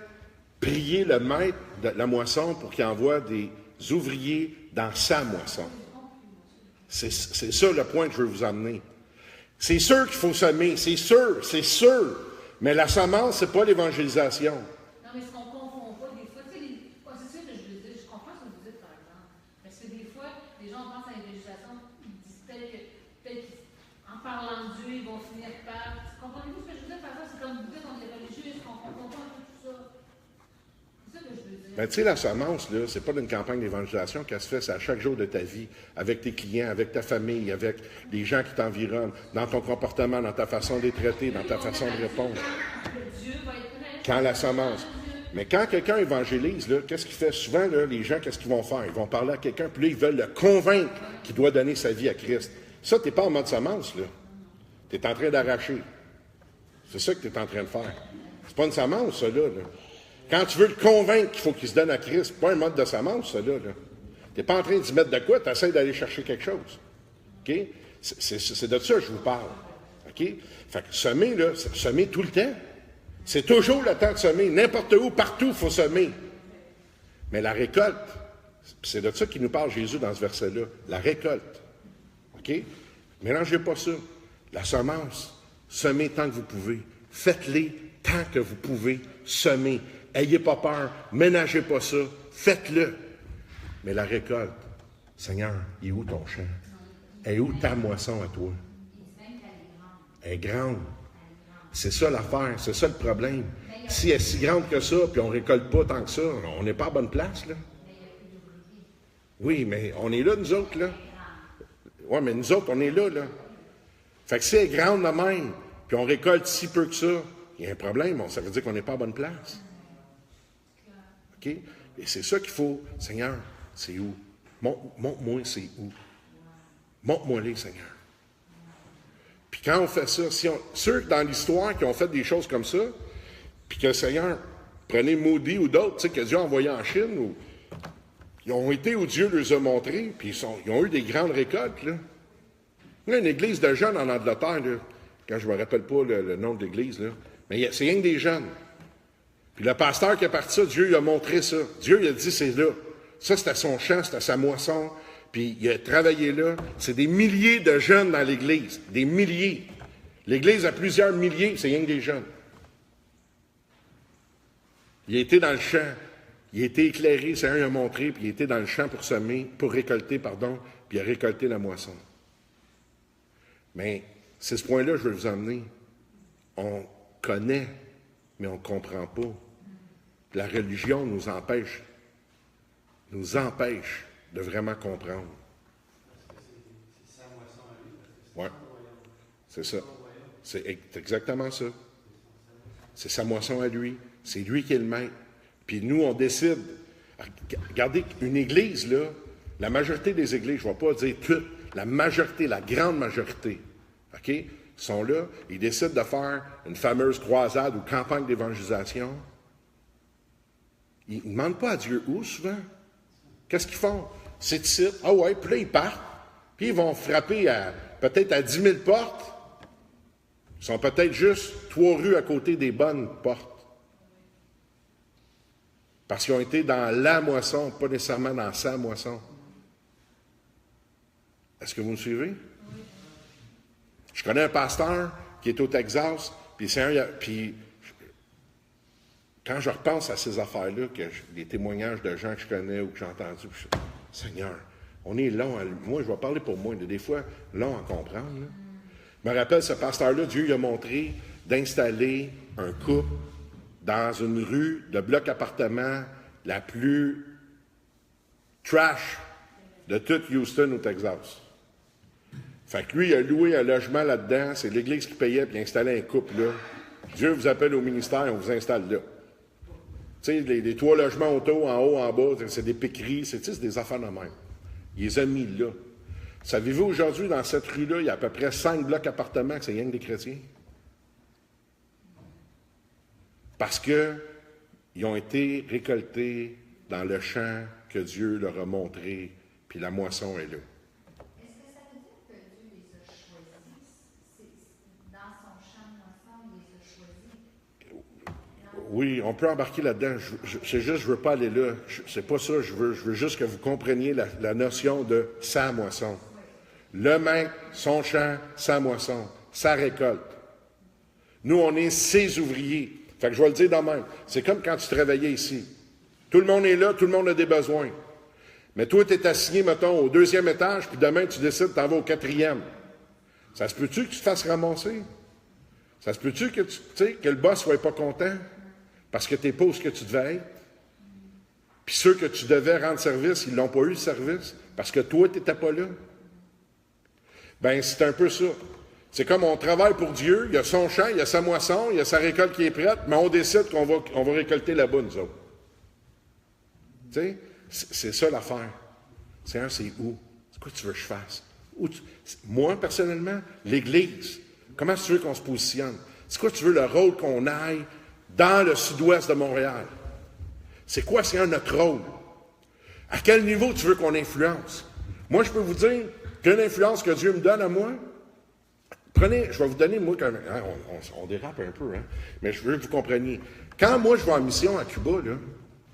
Priez le maître de la moisson pour qu'il envoie des ouvriers dans sa moisson. C'est ça le point que je veux vous amener. C'est sûr qu'il faut semer, c'est sûr. Mais la semence, c'est pas l'évangélisation. Non, mais ce qu'on confond pas, des fois, tu sais, c'est sûr que je veux dire, je comprends ce que vous dites, par exemple. Parce que des fois, les gens pensent à l'évangélisation, ils disent peut-être qu'en parlant de Dieu, ils vont finir par. Comprenez-vous ce que je veux dire, par exemple? C'est comme vous dites, on est religieux, est-ce qu'on comprend pas un peu tout ça? C'est ça que je veux dire. Ben, tu sais, la semence, là, c'est pas une campagne d'évangélisation qu'elle se fait, c'est à chaque jour de ta vie, avec tes clients, avec ta famille, avec les gens qui t'environnent, dans ton comportement, dans ta façon de les traiter, dans ta façon de répondre. Quand la semence. Mais quand quelqu'un évangélise, là, qu'est-ce qu'il fait? Souvent, là, les gens, qu'est-ce qu'ils vont faire? Ils vont parler à quelqu'un, puis là, ils veulent le convaincre qu'il doit donner sa vie à Christ. Ça, tu n'es pas en mode semence, là. Tu es en train d'arracher. C'est ça que tu es en train de faire. C'est pas une semence, ça, là. Quand tu veux le convaincre qu'il faut qu'il se donne à Christ, c'est pas un mode de semence, ça, là. Tu n'es pas en train d'y mettre de quoi, tu essaies d'aller chercher quelque chose. OK? C'est de ça que je vous parle. OK? Fait que semer, là, semer tout le temps. C'est toujours le temps de semer. N'importe où, partout, il faut semer. Mais la récolte, c'est de ça qu'il nous parle Jésus dans ce verset-là. La récolte. OK? Mélangez pas ça. La semence, semez tant que vous pouvez. Faites-les tant que vous pouvez semer. Ayez pas peur. Ménagez pas ça. Faites-le. Mais la récolte, Seigneur, il est où ton champ? Elle est où ta moisson à toi? Elle est grande. C'est ça l'affaire, c'est ça le problème. Si elle est si grande que ça, puis on ne récolte pas tant que ça, on n'est pas à bonne place, là. Oui, mais on est là, nous autres, là. Oui, mais nous autres, on est là, là. Fait que si elle est grande de même, puis on récolte si peu que ça, il y a un problème, ça veut dire qu'on n'est pas à bonne place. OK? Et c'est ça qu'il faut. Seigneur, c'est où? Montre-moi, c'est où? Montre-moi-les, Seigneur. Puis quand on fait ça, ceux dans l'histoire qui ont fait des choses comme ça, puis que le Seigneur, prenez Moody ou d'autres, tu sais, que Dieu a envoyé en Chine, ou ils ont été où Dieu les a montrés, puis ils ont eu des grandes récoltes, là. Il y a une église de jeunes en Angleterre, là, quand je ne me rappelle pas le nom de l'église, là, mais c'est rien que des jeunes. Puis le pasteur qui a parti ça, Dieu lui a montré ça. Dieu lui a dit, c'est là. Ça, c'était son champ, c'était sa moisson. Puis il a travaillé là. C'est des milliers de jeunes dans l'Église. Des milliers. L'Église a plusieurs milliers, c'est rien que des jeunes. Il a été dans le champ. Il a été éclairé, le Seigneur lui a montré, puis il a été dans le champ pour récolter, puis il a récolté la moisson. Mais c'est ce point-là que je veux vous emmener. On connaît, mais on ne comprend pas. La religion nous empêche de vraiment comprendre. Oui, c'est ça. C'est exactement ça. C'est sa moisson à lui. C'est lui qui est le maître. Puis nous, on décide. Regardez, une église, là, la majorité des églises, je ne vais pas dire toutes, la majorité, la grande majorité, OK, sont là, ils décident de faire une fameuse croisade ou campagne d'évangélisation. Ils ne demandent pas à Dieu où, souvent. Qu'est-ce qu'ils font? C'est ici. Ah ouais, puis là, ils partent. Puis ils vont frapper peut-être à 10 000 portes. Ils sont peut-être juste 3 rues à côté des bonnes portes. Parce qu'ils ont été dans la moisson, pas nécessairement dans sa moisson. Est-ce que vous me suivez? Je connais un pasteur qui est au Texas, puis quand je repense à ces affaires-là, les témoignages de gens que je connais ou que j'ai entendus, Seigneur, on est long, moi je vais parler pour moi, des fois long à comprendre. Là. Je me rappelle, ce pasteur-là, Dieu lui a montré d'installer un couple dans une rue de bloc appartement la plus trash de tout Houston au Texas. Fait que lui, il a loué un logement là-dedans, c'est l'église qui payait, puis il a installé un couple là. Dieu vous appelle au ministère, on vous installe là. Tu sais, les 3 logements auto, en haut, en bas, c'est des piqueries, c'est des affaires de même. Il les a mis là. Savez-vous, aujourd'hui, dans cette rue-là, il y a à peu près 5 blocs appartements que c'est rien que des chrétiens? Parce qu'ils ont été récoltés dans le champ que Dieu leur a montré, puis la moisson est là. Est-ce que ça veut dire que Dieu les a choisis? Dans son champ de moisson, il les a choisis? Oui, on peut embarquer là-dedans. C'est juste, je ne veux pas aller là. C'est pas ça. Je veux juste que vous compreniez la notion de sa moisson. Le maître, son champ, sa moisson, sa récolte. Nous, on est ses ouvriers. Fait que je vais le dire de même. C'est comme quand tu te réveillais ici. Tout le monde est là, tout le monde a des besoins. Mais toi, tu es assigné, mettons, au 2e étage, puis demain, tu décides, tu en vas au 4e. Ça se peut-tu que tu te fasses ramasser? Ça se peut-tu que, que le boss ne soit pas content? Parce que tu n'es pas où ce que tu devais être? Puis ceux que tu devais rendre service, ils n'ont pas eu le service parce que toi, tu n'étais pas là. Ben, c'est un peu ça. C'est comme on travaille pour Dieu, il y a son champ, il y a sa moisson, il y a sa récolte qui est prête, mais on décide qu'on va récolter là-bas, nous autres. Tu sais, c'est ça l'affaire. C'est où? C'est quoi tu veux que je fasse? Moi, personnellement, l'Église, comment tu veux qu'on se positionne? C'est quoi tu veux le rôle qu'on aille dans le sud-ouest de Montréal? C'est quoi notre rôle? À quel niveau tu veux qu'on influence? Moi, je peux vous dire qu'une influence que Dieu me donne à moi, prenez, je vais vous donner, moi, on dérape un peu, hein, mais je veux que vous compreniez. Quand moi, je vais en mission à Cuba, là,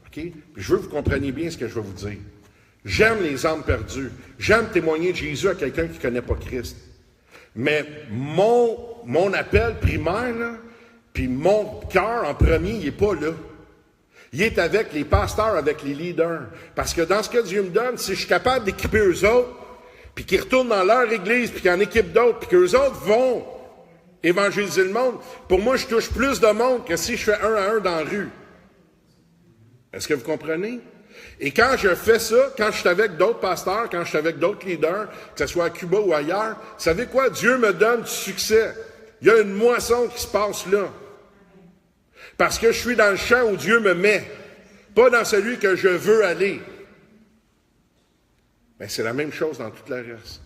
OK, puis je veux que vous compreniez bien ce que je vais vous dire. J'aime les âmes perdues. J'aime témoigner de Jésus à quelqu'un qui ne connaît pas Christ. Mais mon appel primaire, là, puis mon cœur en premier, il n'est pas là. Il est avec les pasteurs, avec les leaders. Parce que dans ce que Dieu me donne, si je suis capable d'équiper eux autres, puis qu'ils retournent dans leur église, puis qu'ils en équipent d'autres, puis qu'eux autres vont évangéliser le monde, pour moi, je touche plus de monde que si je fais 1 à 1 dans la rue. Est-ce que vous comprenez? Et quand je fais ça, quand je suis avec d'autres pasteurs, quand je suis avec d'autres leaders, que ce soit à Cuba ou ailleurs, vous savez quoi? Dieu me donne du succès. Il y a une moisson qui se passe là. Parce que je suis dans le champ où Dieu me met, pas dans celui que je veux aller. Mais c'est la même chose dans tout le reste.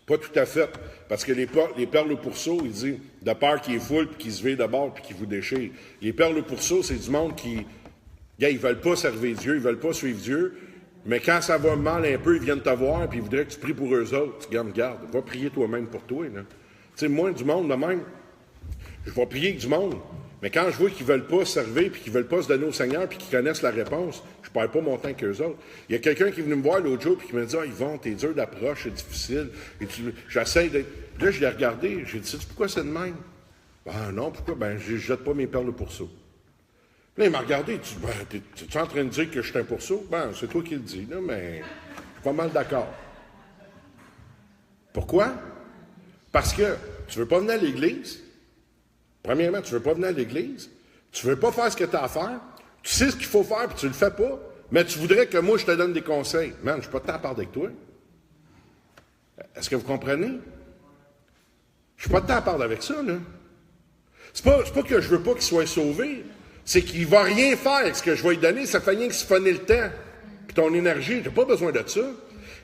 Pas tout à fait. Parce que les perles au pourceau, il dit, de peur qu'il est foule, puis qu'il se vire de bord, puis qu'il vous déchire. Les perles au pourceau, c'est du monde qui, ils veulent pas servir Dieu, ils veulent pas suivre Dieu, mais quand ça va mal un peu, ils viennent te voir, puis ils voudraient que tu pries pour eux autres. Tu garde, va prier toi-même pour toi. Tu sais, moi, du monde de même, je vais prier avec du monde. Mais quand je vois qu'ils veulent pas servir, puis qu'ils veulent pas se donner au Seigneur, puis qu'ils connaissent la réponse, je perds pas mon temps qu'eux autres. Il y a quelqu'un qui est venu me voir l'autre jour, puis qui m'a dit, « Ah, Yvon, t'es dur d'approche, c'est difficile. » Et j'essaie d'être... Là, je l'ai regardé, j'ai dit, « Pourquoi c'est de même? » Ben non, pourquoi? Ben, je jette pas mes perles au pourceau. Là, il m'a regardé, il dit, « Ben, t'es-tu en train de dire que je suis un pourceau? » Ben, c'est toi qui le dis, là, mais je suis pas mal d'accord. Pourquoi? Parce que tu veux pas venir à l'Église. Premièrement, tu veux pas venir à l'Église. Tu veux pas faire ce que tu as à faire. Tu sais ce qu'il faut faire, puis tu le fais pas. Mais tu voudrais que moi, je te donne des conseils. Man, je suis pas de temps à parler avec toi. Est-ce que vous comprenez? Je suis pas de temps à parler avec ça, là. C'est pas que je veux pas qu'il soit sauvé. C'est qu'il va rien faire avec ce que je vais lui donner. Ça fait rien que siphonner le temps. Puis ton énergie, j'ai pas besoin de ça.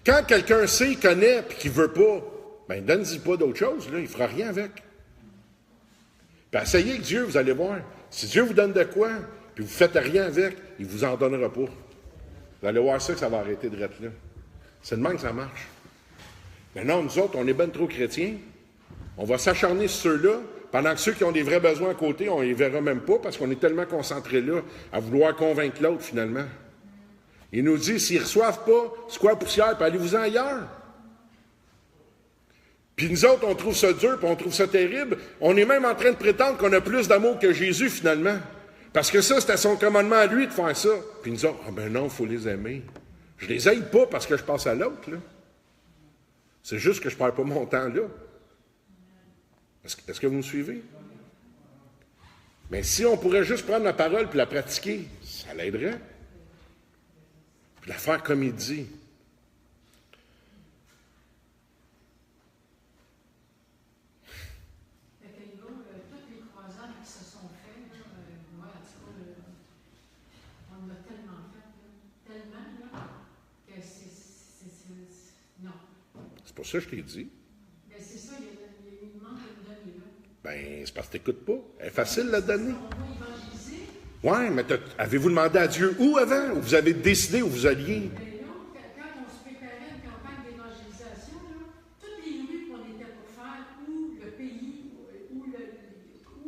Quand quelqu'un sait, il connaît, puis qu'il veut pas, ben, donne-y pas d'autre chose, là. Il fera rien avec. Puis essayez avec Dieu, vous allez voir. Si Dieu vous donne de quoi, puis vous ne faites rien avec, il ne vous en donnera pas. Vous allez voir ça que ça va arrêter de être là. C'est de même que ça marche. Mais non, nous autres, on est ben trop chrétiens. On va s'acharner sur ceux-là, pendant que ceux qui ont des vrais besoins à côté, on ne les verra même pas, parce qu'on est tellement concentrés là, à vouloir convaincre l'autre, finalement. Il nous dit, s'ils ne reçoivent pas, c'est quoi la poussière, puis allez-vous-en ailleurs. Puis nous autres, on trouve ça dur, puis on trouve ça terrible. On est même en train de prétendre qu'on a plus d'amour que Jésus, finalement. Parce que ça, c'était son commandement à lui de faire ça. Puis nous autres, ah ben non, il faut les aimer. Je les aide pas parce que je passe à l'autre, là. C'est juste que je ne perds pas mon temps là. Est-ce que vous me suivez? Mais si on pourrait juste prendre la parole puis la pratiquer, ça l'aiderait. Puis la faire comme il dit. C'est pour ça que je t'ai dit. Ben c'est ça, il manque de donner là. Ben, c'est parce que tu n'écoutes pas. Elle est facile la donner. On va évangéliser. Oui, mais avez-vous demandé à Dieu où avant? Ou vous avez décidé où vous alliez? Ben non, quand on se préparait une campagne d'évangélisation, là, toutes les rues qu'on était pour faire, ou le pays, où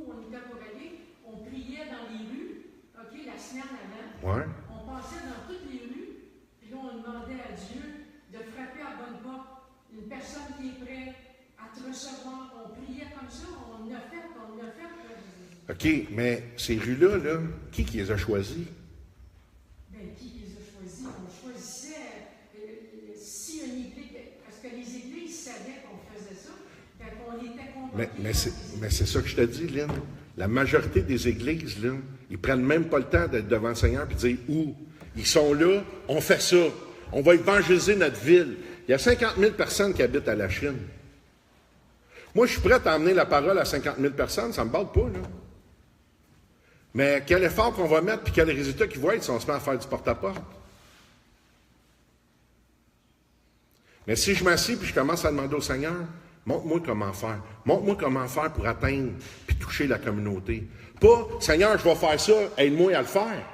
on était pour aller, on priait dans les rues, OK, la semaine avant. Ouais. On passait dans toutes les rues, puis là, on demandait à Dieu de frapper à bonne porte. Une personne qui est prête à te recevoir, on priait comme ça, on a fait. OK, mais ces rues-là, là, qui les a choisies? Bien, qui les a choisis? On choisissait Mais c'est ça que je te dis, Lynn. La majorité des églises, là, ils prennent même pas le temps d'être devant le Seigneur et de dire où. Ils sont là, on fait ça. On va évangéliser notre ville. Il y a 50 000 personnes qui habitent à la Chine. Moi, je suis prêt à emmener la parole à 50 000 personnes, ça ne me batte pas, là. Mais quel effort qu'on va mettre, puis quel résultat qu'ils vont être si on se met à faire du porte-à-porte. Mais si je m'assieds puis je commence à demander au Seigneur, montre-moi comment faire. Montre-moi comment faire pour atteindre puis toucher la communauté. Pas, Seigneur, je vais faire ça, aide-moi à le faire.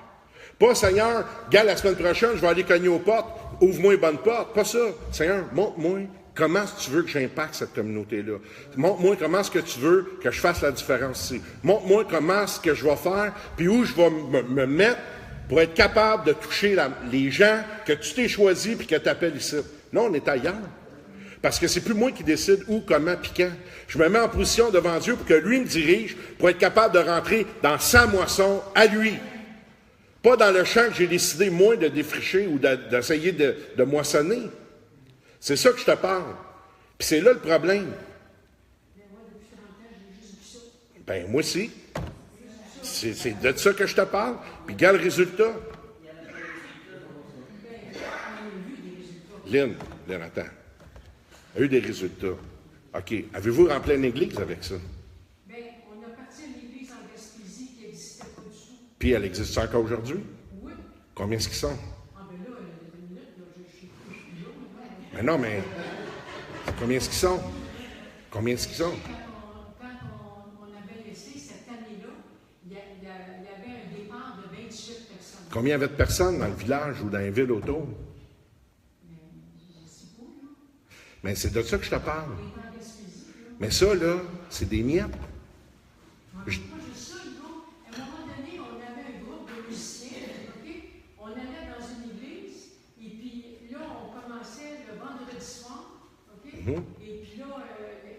Pas, Seigneur, gars, la semaine prochaine, je vais aller cogner aux portes, ouvre-moi une bonne porte. Pas ça. Seigneur, montre-moi comment est-ce que tu veux que j'impacte cette communauté-là. Montre-moi comment est-ce que tu veux que je fasse la différence ici. Montre-moi comment est-ce que je vais faire, puis où je vais me mettre pour être capable de toucher les gens que tu t'es choisi puis que tu appelles ici. Non, on est ailleurs. Parce que c'est plus moi qui décide où, comment, puis quand. Je me mets en position devant Dieu pour que lui me dirige, pour être capable de rentrer dans sa moisson à lui. Pas dans le champ que j'ai décidé, moi, de défricher ou d'essayer de moissonner. C'est ça que je te parle. Puis c'est là le problème. Ben, moi aussi. C'est de ça que je te parle. Puis regarde le résultat. Lynn, attends. Il y a eu des résultats. OK. Avez-vous rempli une église avec ça? Bien, on a parti à une église en Gaspésie qui n'existait pas du tout. Puis elle existe encore aujourd'hui? Oui. Combien est-ce qu'ils sont? Ah, ben là, une minute, là, je suis plus là. Mais non, mais combien est-ce qu'ils sont? Combien est-ce qu'ils sont? Quand on avait laissé cette année-là, il y avait un départ de 28 personnes. Combien il y avait de personnes dans le village ou dans les villes autour? Mais c'est de ça que je te parle. Mais ça, là, c'est des miettes. Pas juste ça, non. À un moment donné, on avait un groupe de musiciens, OK? On allait dans une église, et puis là, on commençait le vendredi soir, OK? Et puis là,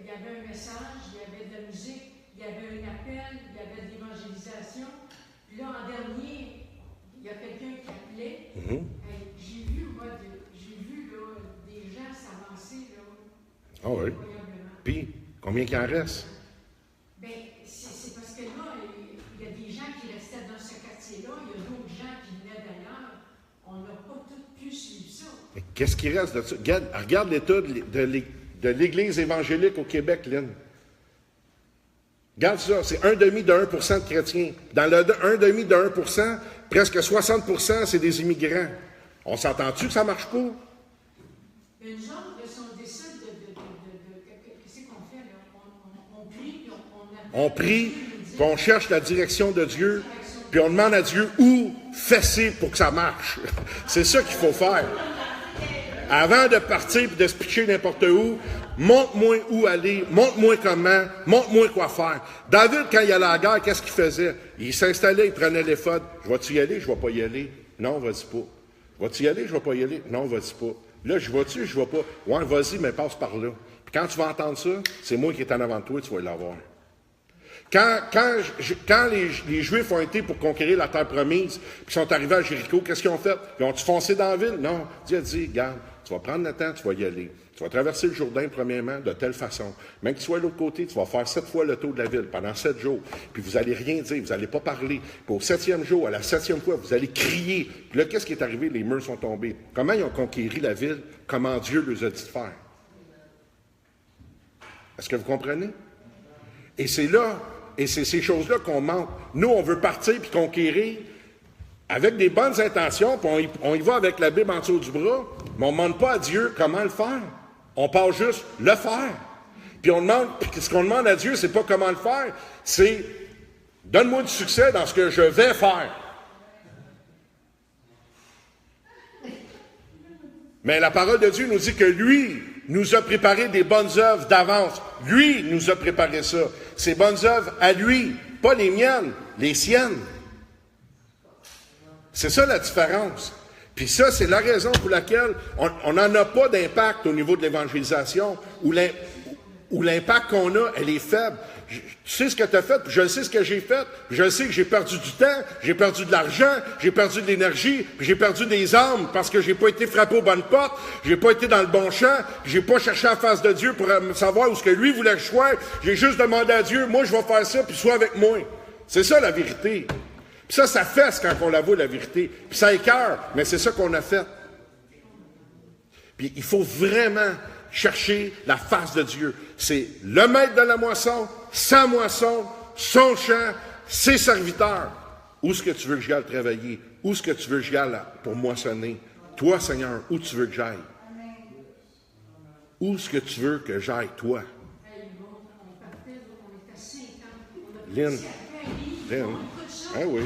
il y avait un message, il y avait de la musique, il y avait un appel, il y avait de l'évangélisation. Puis là, en dernier, il y a quelqu'un qui appelait. Hey, j'ai vu, là, des gens s'avancer, là. Ah oui. Puis, combien qu'il en reste? Bien, c'est parce que là, il y a des gens qui restaient dans ce quartier-là, il y a d'autres gens qui venaient d'ailleurs. On n'a pas tous pu suivre ça. Mais qu'est-ce qui reste de ça? Regarde l'état de l'Église évangélique au Québec, Lynn. Regarde ça, c'est 1,5% de chrétiens. Dans le 1,5%, presque 60%, c'est des immigrants. On s'entend-tu que ça ne marche pas? Une autres, si on décide qu'est-ce qu'on fait, là? On prie, puis on prie, puis on cherche la direction de Dieu, puis on demande à Dieu où fesser pour que ça marche. C'est ça qu'il faut faire. Avant de partir et de se pitcher n'importe où, montre-moi où aller, montre-moi comment, montre-moi quoi faire. David, quand il allait à la guerre, qu'est-ce qu'il faisait? Il s'installait, il prenait les l'éphod. Je vais-tu y aller? Je ne vais pas y aller. Non, vas-y pas. Vas-tu y aller? Je ne vais pas y aller. Non, vas-y pas. Là, je vais-tu? Je ne vais pas. Ouais, vas-y, mais passe par là. Puis quand tu vas entendre ça, c'est moi qui est en avant de toi, tu vas l'avoir. Quand les Juifs ont été pour conquérir la terre promise, puis sont arrivés à Jéricho, qu'est-ce qu'ils ont fait? Ils ont-tu foncé dans la ville? Non. Dieu a dit, regarde, tu vas prendre le temps, tu vas y aller. Tu vas traverser le Jourdain, premièrement, de telle façon. Même que tu sois de l'autre côté, tu vas faire 7 fois le tour de la ville pendant 7 jours. Puis vous n'allez rien dire, vous n'allez pas parler. Puis au 7e jour, à la 7e fois, vous allez crier. Puis là, qu'est-ce qui est arrivé? Les murs sont tombés. Comment ils ont conquéri la ville? Comment Dieu les a dit de faire? Est-ce que vous comprenez? Et c'est là, et c'est ces choses-là qu'on manque. Nous, on veut partir puis conquérir avec des bonnes intentions, puis on y va avec la Bible en dessous du bras, mais on ne demande pas à Dieu comment le faire. On part juste le faire. Puis ce qu'on demande à Dieu, c'est pas comment le faire, c'est donne-moi du succès dans ce que je vais faire. Mais la parole de Dieu nous dit que lui nous a préparé des bonnes œuvres d'avance. Lui nous a préparé ça. Ces bonnes œuvres à lui, pas les miennes, les siennes. C'est ça la différence. Puis ça, c'est la raison pour laquelle on n'en a pas d'impact au niveau de l'évangélisation, ou où l'impact qu'on a, elle est faible. Tu sais ce que tu as fait, puis je sais ce que j'ai fait. Puis je sais que j'ai perdu du temps, j'ai perdu de l'argent, j'ai perdu de l'énergie, puis j'ai perdu des âmes parce que j'ai pas été frappé aux bonnes portes, j'ai pas été dans le bon champ, j'ai pas cherché la face de Dieu pour savoir où ce que lui voulait que je sois. J'ai juste demandé à Dieu, moi je vais faire ça, puis sois avec moi. C'est ça la vérité. Puis ça fesse quand on la voit, la vérité. Puis ça écœure, mais c'est ça qu'on a fait. Puis il faut vraiment chercher la face de Dieu. C'est le maître de la moisson, sa moisson, son champ, ses serviteurs. Où est-ce que tu veux que j'aille travailler? Où est-ce que tu veux que j'aille pour moissonner? Toi, Seigneur, où tu veux que j'aille? Où est-ce que tu veux que j'aille, toi? Lynn. Ah oui.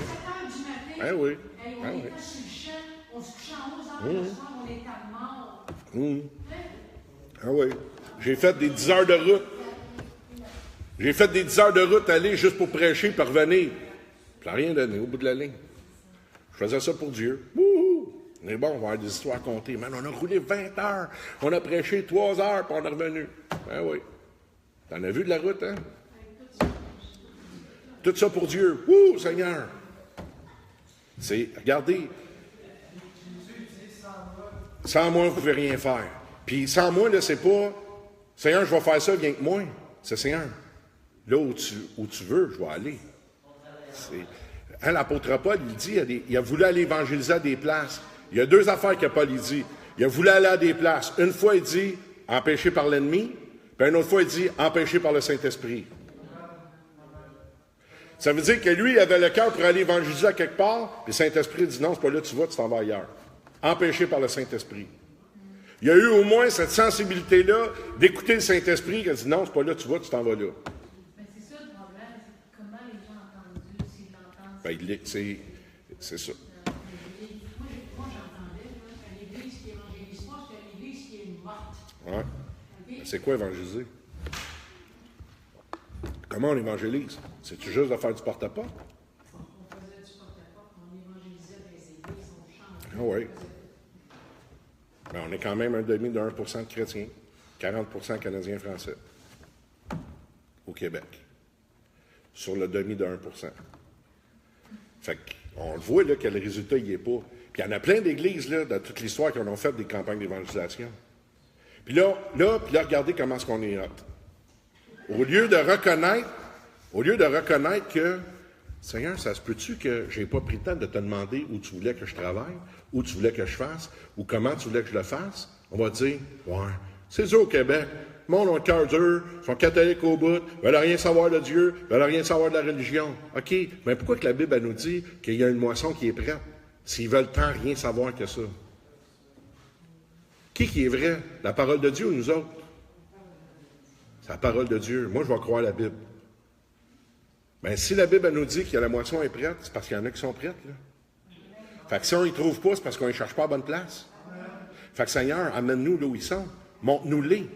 Ah oui. Ah oui. Ah oui. J'ai fait des 10 heures de route. J'ai fait des 10 heures de route aller juste pour prêcher et revenir. Ça n'a rien donné au bout de la ligne. Je faisais ça pour Dieu. Wouhou! On est bon, on va avoir des histoires à compter. Man, on a roulé 20 heures. On a prêché 3 heures puis on est revenu. Ah oui. T'en as vu de la route, hein? Tout ça pour Dieu. Wouh, Seigneur! Regardez. Sans moi, vous ne pouvez rien faire. Puis sans moi, là, c'est pas Seigneur, je vais faire ça, viens avec moi. C'est Seigneur. Là où tu veux, je vais aller. L'apôtre Paul, il dit, il a voulu aller évangéliser à des places. Il y a 2 affaires que Paul il dit. Il a voulu aller à des places. Une fois, il dit, empêché par l'ennemi. Puis une autre fois, il dit, empêché par le Saint-Esprit. Ça veut dire que lui, il avait le cœur pour aller évangéliser à quelque part, puis le Saint-Esprit dit non, c'est pas là que tu vas, tu t'en vas ailleurs. Empêché par le Saint-Esprit. Il y a eu au moins cette sensibilité-là d'écouter le Saint-Esprit qui a dit non, c'est pas là que tu vas, tu t'en vas là. Mais c'est ça le problème, c'est comment les gens entendent Dieu, s'ils l'entendent. C'est ça. Moi, j'entendais, à l'église qui évangélise pas, c'est à l'église qui est morte. Ouais. Okay. C'est quoi évangéliser? Comment on évangélise? C'est-tu juste de faire du porte-à-porte? On faisait du porte-à-porte, on évangélisait dans les églises, on chantait. Ah oui. Ben, on est quand même un demi de 1% de chrétiens, 40% canadiens français au Québec, sur le demi de 1%. Fait qu'on le voit là, que le résultat n'y est pas. Puis il y en a plein d'églises là, dans toute l'histoire qui en ont fait des campagnes d'évangélisation. Puis là, regardez comment est-ce qu'on est hot. Au lieu de reconnaître que, Seigneur, ça se peut-tu que j'ai pas pris le temps de te demander où tu voulais que je travaille, où tu voulais que je fasse, ou comment tu voulais que je le fasse? On va dire, ouais, c'est dur au Québec. Le monde a le cœur dur, ils sont catholiques au bout, ils veulent rien savoir de Dieu, ils veulent rien savoir de la religion. OK, mais pourquoi que la Bible elle nous dit qu'il y a une moisson qui est prête, s'ils veulent tant rien savoir que ça? Qui est vrai? La parole de Dieu ou nous autres? C'est la parole de Dieu. Moi, je vais croire la Bible. Bien, si la Bible elle nous dit que la moisson est prête, c'est parce qu'il y en a qui sont prêtes. Là. Fait que si on ne les trouve pas, c'est parce qu'on ne les cherche pas à la bonne place. Fait que Seigneur, amène-nous là où ils sont. Montre-nous-les.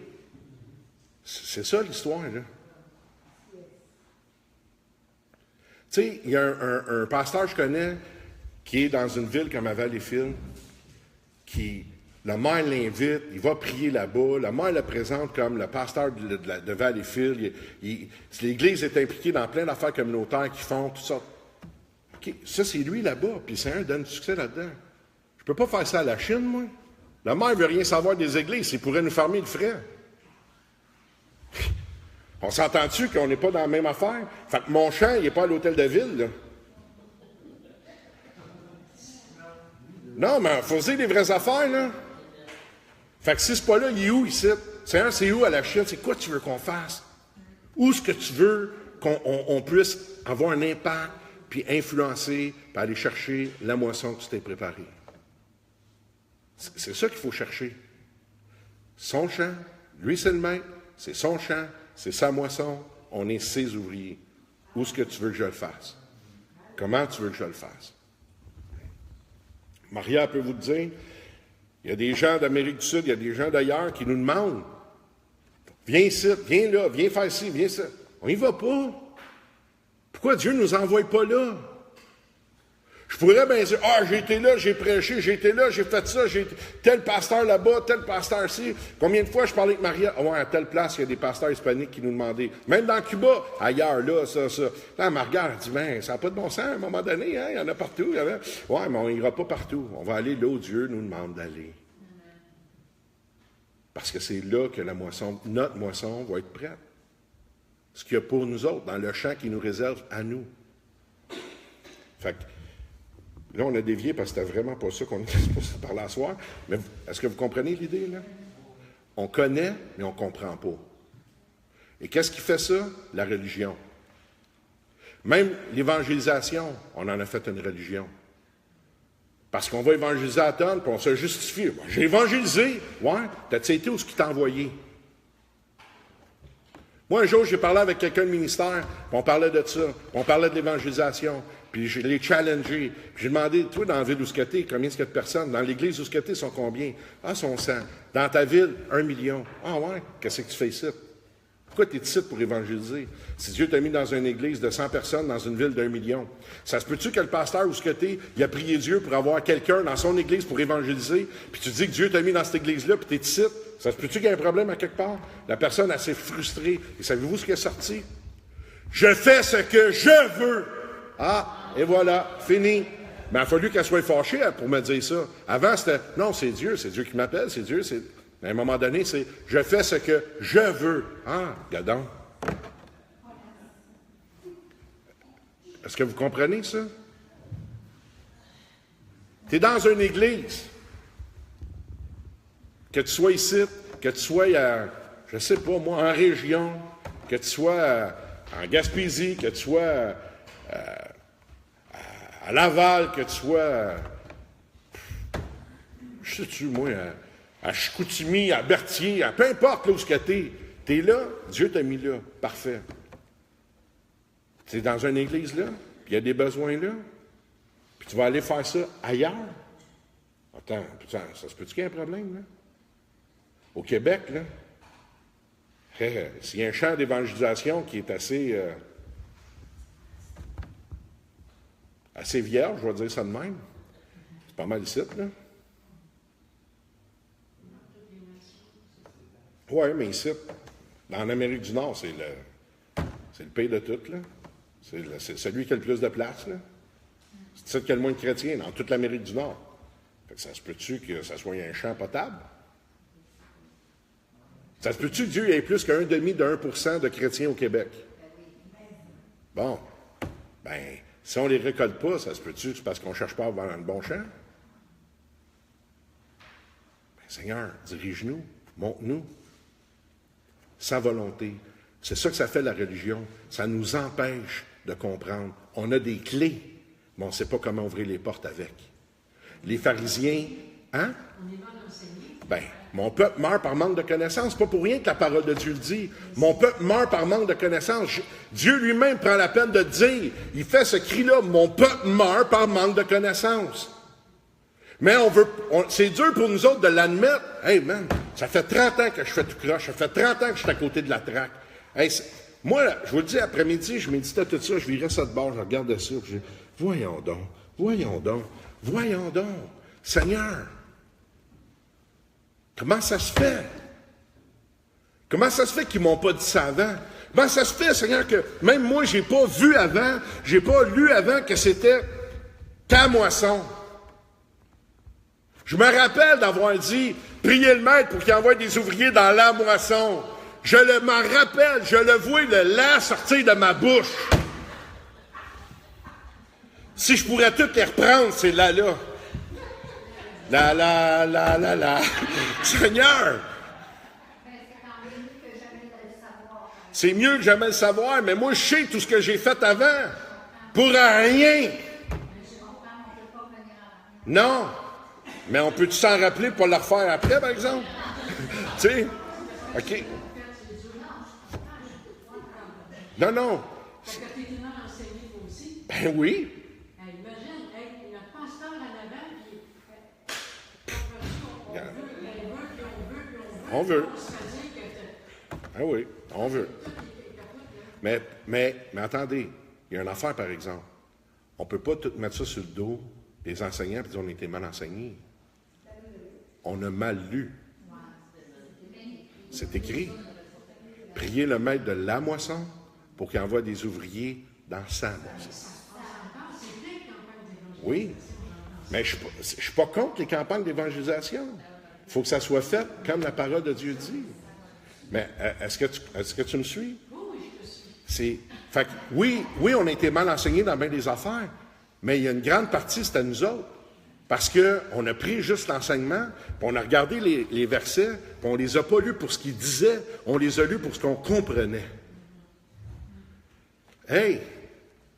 C'est ça l'histoire, là. Tu sais, il y a un pasteur que je connais qui est dans une ville comme à Valleyfield, qui... Le maire l'invite, il va prier là-bas. Le maire le présente comme le pasteur de Valleyfield. L'Église est impliquée dans plein d'affaires communautaires qui font tout ça. Okay, ça, c'est lui là-bas, puis le Seigneur donne du succès là-dedans. Je ne peux pas faire ça à la Chine, moi. Le maire ne veut rien savoir des églises, il pourrait nous fermer le frais. On s'entend-tu qu'on n'est pas dans la même affaire? Fait que mon champ, il n'est pas à l'hôtel de ville, là. Non, mais il faut dire les vraies affaires, là. Fait que si c'est pas là, il est où ici? Seigneur, c'est où à la Chine? C'est quoi tu veux qu'on fasse? Où est-ce que tu veux qu'on puisse avoir un impact, puis influencer, puis aller chercher la moisson que tu t'es préparée? C'est ça qu'il faut chercher. Son champ, lui c'est le maître, c'est son champ, c'est sa moisson, on est ses ouvriers. Où est-ce que tu veux que je le fasse? Comment tu veux que je le fasse? Maria peut vous le dire, il y a des gens d'Amérique du Sud, il y a des gens d'ailleurs qui nous demandent, viens ici, viens là, viens faire ci, viens ça. On n'y va pas. Pourquoi Dieu ne nous envoie pas là? Je pourrais bien dire, j'ai été là, j'ai prêché, j'ai été là, j'ai fait ça, j'ai tel pasteur là-bas, tel pasteur ici. Combien de fois je parlais avec Maria? À telle place, il y a des pasteurs hispaniques qui nous demandaient. Même dans Cuba, ailleurs, là, ça. Là, Maria, elle dit, ça n'a pas de bon sens à un moment donné, hein, il y en a partout. Ouais, mais on n'ira pas partout. On va aller là où Dieu nous demande d'aller. Parce que c'est là que notre moisson va être prête. Ce qu'il y a pour nous autres, dans le champ qui nous réserve à nous. Fait que, là, on a dévié parce que c'était vraiment pas ça qu'on était supposé parler à soir. Mais est-ce que vous comprenez l'idée, là? On connaît, mais on ne comprend pas. Et qu'est-ce qui fait ça? La religion. Même l'évangélisation, on en a fait une religion. Parce qu'on va évangéliser à tonne, puis on se justifie. J'ai évangélisé. Ouais, t'as-tu été où ce qui t'a envoyé? Moi, un jour, j'ai parlé avec quelqu'un de ministère, puis on parlait de ça, puis on parlait de l'évangélisation, puis je l'ai challengé. Puis j'ai demandé, toi, dans la ville où ce que t'es, combien est-ce qu'il y a de personnes? Dans l'église où ce que t'es, sont combien? Sont 100. Dans ta ville, 1 million. Ouais, qu'est-ce que tu fais ici? Pourquoi tu es ici pour évangéliser? Si Dieu t'a mis dans une église de 100 personnes dans une ville d'1 million, ça se peut-tu que le pasteur où ce que t'es, il a prié Dieu pour avoir quelqu'un dans son église pour évangéliser, puis tu dis que Dieu t'a mis dans cette église-là, puis tu es ici? Ça se peut-tu qu'il y ait un problème à quelque part? La personne est assez frustrée. Et savez-vous ce qui est sorti? Je fais ce que je veux. Et voilà, fini. Mais il a fallu qu'elle soit fâchée pour me dire ça. Avant, c'était, non, c'est Dieu qui m'appelle, c'est Dieu, c'est... Mais à un moment donné, c'est « je fais ce que je veux ». Regarde donc. Est-ce que vous comprenez ça? Tu es dans une église. Que tu sois ici, que tu sois je ne sais pas moi, en région, que tu sois en Gaspésie, que tu sois à Laval, que tu sois, je sais-tu, moi, à Chicoutimi, à Berthier, peu importe là où tu es. Tu es là, Dieu t'a mis là. Parfait. Tu es dans une église là, puis il y a des besoins là, puis tu vas aller faire ça ailleurs. Attends, ça se peut-tu qu'il y ait un problème, là? Au Québec, là, s'il y a un champ d'évangélisation qui est assez vierge, je vais dire ça de même, c'est pas mal ici, là. Oui, mais ici, en Amérique du Nord, c'est le pays de tout, là. C'est celui qui a le plus de place, là. C'est ça qui a le moins de chrétiens dans toute l'Amérique du Nord. Fait que ça se peut-tu que ça soit un champ potable? Ça se peut-tu que Dieu ait plus qu'un demi de 1% de chrétiens au Québec? Bon. Si on ne les récolte pas, ça se peut-tu que c'est parce qu'on ne cherche pas à avoir le bon champ? Seigneur, dirige-nous, montre-nous. Sa volonté. C'est ça que ça fait la religion. Ça nous empêche de comprendre. On a des clés, mais on ne sait pas comment ouvrir les portes avec. Les pharisiens, hein? Mon peuple meurt par manque de connaissance. Pas pour rien que la parole de Dieu le dit. Mon peuple meurt par manque de connaissance. Dieu lui-même prend la peine de dire, il fait ce cri-là, mon peuple meurt par manque de connaissance. Mais c'est dur pour nous autres de l'admettre. Hey man, ça fait 30 ans que je fais tout croche, ça fait 30 ans que je suis à côté de la traque. Hey, moi, là, je vous le dis, après-midi, je méditais tout ça, je virais ça de bord, je regardais ça, je dis, voyons donc, Seigneur, comment ça se fait? Comment ça se fait qu'ils ne m'ont pas dit ça avant? Comment ça se fait, Seigneur, que même moi, je n'ai pas vu avant, je n'ai pas lu avant que c'était ta moisson? Je me rappelle d'avoir dit, priez le maître pour qu'il envoie des ouvriers dans la moisson. Je m'en rappelle, je le vois, le lait sortir de ma bouche. Si je pourrais toutes les reprendre, c'est là. La. Seigneur! C'est mieux que jamais le savoir, mais moi, je sais tout ce que j'ai fait avant. Pour rien. Non. Mais on peut-tu s'en rappeler pour le refaire après, par exemple? Tu sais? OK. Non. Ben oui. Imagine, notre pasteur en avant, puis on veut. Ah oui, on veut. Mais attendez, il y a une affaire, par exemple. On ne peut pas tout mettre ça sur le dos des enseignants et dire on a été mal enseignés. On a mal lu. C'est écrit. Priez le maître de la moisson pour qu'il envoie des ouvriers dans sa moisson. Oui, mais je ne suis pas contre les campagnes d'évangélisation. Il faut que ça soit fait comme la parole de Dieu dit. Mais est-ce que tu me suis? Fait que, oui, on a été mal enseignés dans bien des affaires, mais il y a une grande partie, c'est à nous autres. Parce qu'on a pris juste l'enseignement, puis on a regardé les versets, puis on ne les a pas lus pour ce qu'ils disaient, on les a lus pour ce qu'on comprenait. Hey,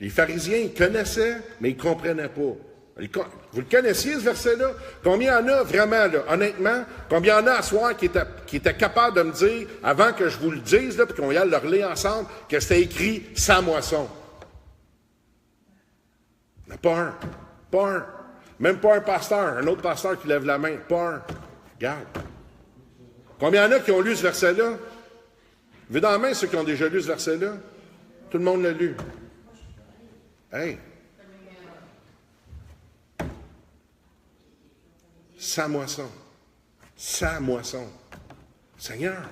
les pharisiens, ils connaissaient, mais ils ne comprenaient pas. Vous le connaissiez, ce verset-là? Combien il y en a vraiment, là, honnêtement? Combien il y en a à soir qui étaient capables de me dire, avant que je vous le dise, là, puis qu'on y aille le relire ensemble, que c'était écrit « sa moisson ». Il n'y en a pas un. Pas un. Même pas un pasteur, un autre pasteur qui lève la main. Pas un. Regarde. Combien il y en a qui ont lu ce verset-là? Levez dans la main ceux qui ont déjà lu ce verset-là. Tout le monde l'a lu. Hey! Sa moisson. Sa moisson. Seigneur.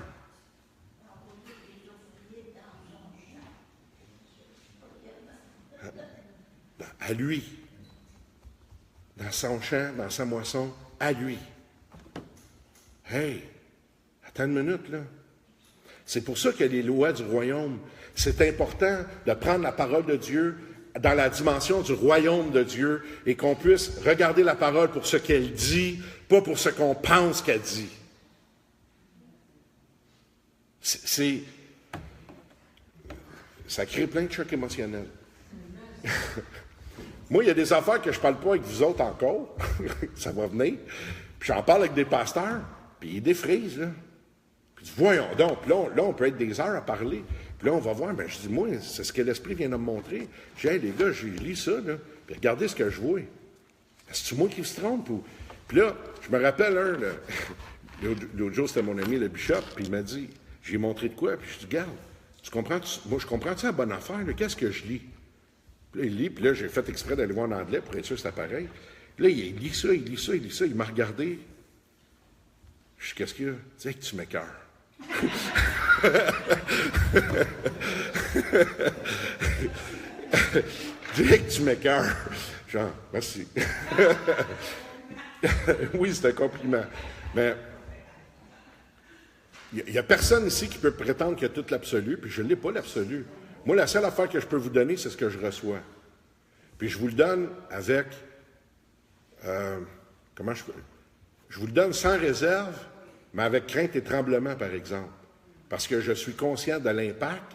À lui. Dans son champ, dans sa moisson, à lui. Hey, attends une minute, là. C'est pour ça que les lois du royaume, c'est important de prendre la parole de Dieu dans la dimension du royaume de Dieu et qu'on puisse regarder la parole pour ce qu'elle dit, pas pour ce qu'on pense qu'elle dit. Ça crée plein de chocs émotionnels. Moi, il y a des affaires que je ne parle pas avec vous autres encore. Ça va venir. Puis j'en parle avec des pasteurs, puis ils défrisent, là. Puis je dis, voyons donc. Puis là, on peut être des heures à parler. Puis là, on va voir. Ben, je dis, moi, c'est ce que l'Esprit vient de me montrer. Je dis, hey, les gars, j'ai lu ça, là. Puis regardez ce que je vois. C'est-tu moi qui se trompe? Puis là, je me rappelle l'autre jour, c'était mon ami, le bishop, puis il m'a dit, j'ai montré de quoi? Puis je dis, regarde, moi, je comprends-tu la bonne affaire, là? Qu'est-ce que je lis? Puis là, il lit, puis là, j'ai fait exprès d'aller voir en anglais pour être sûr que c'était pareil. Puis là, il lit ça, il m'a regardé. Je dis, qu'est-ce qu'il y a? Tu sais que tu m'écœures. Tu sais que tu m'écœures. Genre, merci. Oui, c'est un compliment. Mais il n'y a personne ici qui peut prétendre qu'il y a tout l'absolu, puis je ne l'ai pas l'absolu. Moi, la seule affaire que je peux vous donner, c'est ce que je reçois. Puis je vous le donne avec... je vous le donne sans réserve, mais avec crainte et tremblement, par exemple. Parce que je suis conscient de l'impact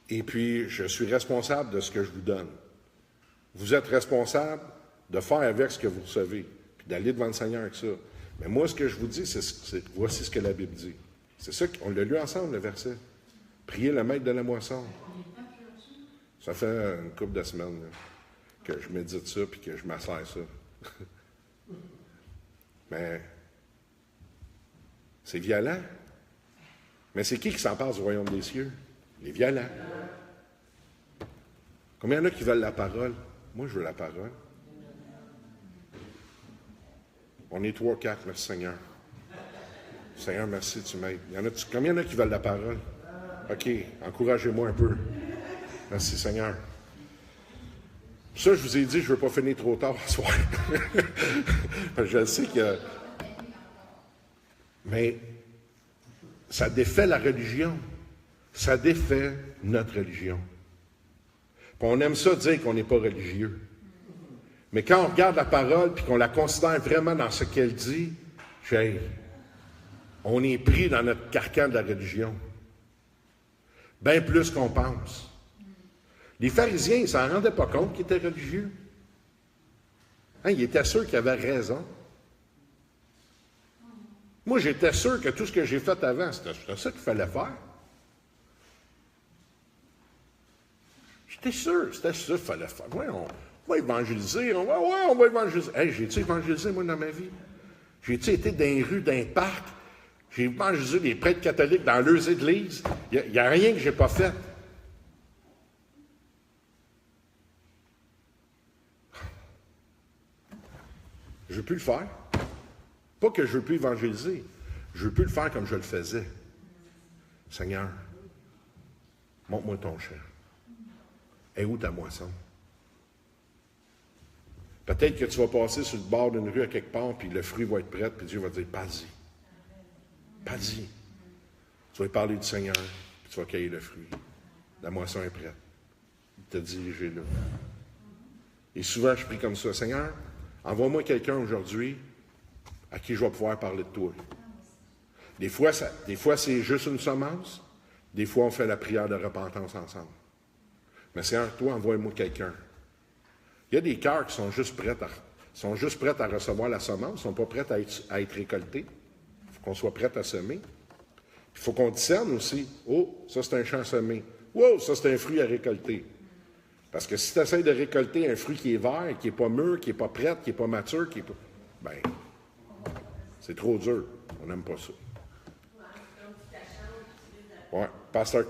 et puis je suis responsable de ce que je vous donne. Vous êtes responsable de faire avec ce que vous recevez, puis d'aller devant le Seigneur avec ça. Mais moi, ce que je vous dis, voici ce que la Bible dit. C'est ça qu'on l'a lu ensemble, le verset. Priez le maître de la moisson. Ça fait une couple de semaines là, que je médite ça puis que je m'assère ça. Mais c'est violent. Mais c'est qui s'empare du royaume des cieux? Les violents. Combien il y en a qui veulent la parole? Moi, je veux la parole. On est 3, 4, merci Seigneur. Seigneur, merci, tu m'aides. Combien il y en a qui veulent la parole? OK, encouragez-moi un peu. Merci Seigneur. Ça, je vous ai dit, je ne veux pas finir trop tard ce soir. Je sais que... Mais ça défait la religion. Ça défait notre religion. Puis on aime ça dire qu'on n'est pas religieux. Mais quand on regarde la parole et qu'on la considère vraiment dans ce qu'elle dit, on est pris dans notre carcan de la religion. Bien plus qu'on pense. Les pharisiens, ils ne s'en rendaient pas compte qu'ils étaient religieux. Hein, ils étaient sûrs qu'ils avaient raison. Moi, j'étais sûr que tout ce que j'ai fait avant, c'était ça qu'il fallait faire. J'étais sûr qu'il fallait faire. Ouais, on va évangéliser, on va évangéliser. Hey, j'ai-tu évangélisé, moi, dans ma vie? J'ai-tu été dans les rues, dans les parcs? J'ai évangélisé des prêtres catholiques dans leurs églises. Il n'y a rien que je n'ai pas fait. veux plus le faire. Pas que je veux plus évangéliser. Je veux plus le faire comme je le faisais. Seigneur, montre-moi ton champ. Et où ta moisson? Peut-être que tu vas passer sur le bord d'une rue à quelque part, puis le fruit va être prêt, puis Dieu va te dire, pas-y. Pas-y. Tu vas parler du Seigneur, puis tu vas cueillir le fruit. La moisson est prête. Il t'a dirigé là. Et souvent, je prie comme ça, Seigneur, envoie-moi quelqu'un aujourd'hui à qui je vais pouvoir parler de toi. Des fois, c'est juste une semence. Des fois, on fait la prière de repentance ensemble. Mais Seigneur, toi, envoie-moi quelqu'un. Il y a des cœurs qui sont juste prêts à recevoir la semence, ne sont pas prêts à être récoltés. Il faut qu'on soit prêt à semer. Il faut qu'on discerne aussi. Oh, ça c'est un champ semé. Wow, ça c'est un fruit à récolter. Parce que si tu essaies de récolter un fruit qui est vert, qui n'est pas mûr, qui n'est pas prêt, qui n'est pas mature, qui est pas... ben, c'est trop dur. On n'aime pas ça. Oui, Pasteur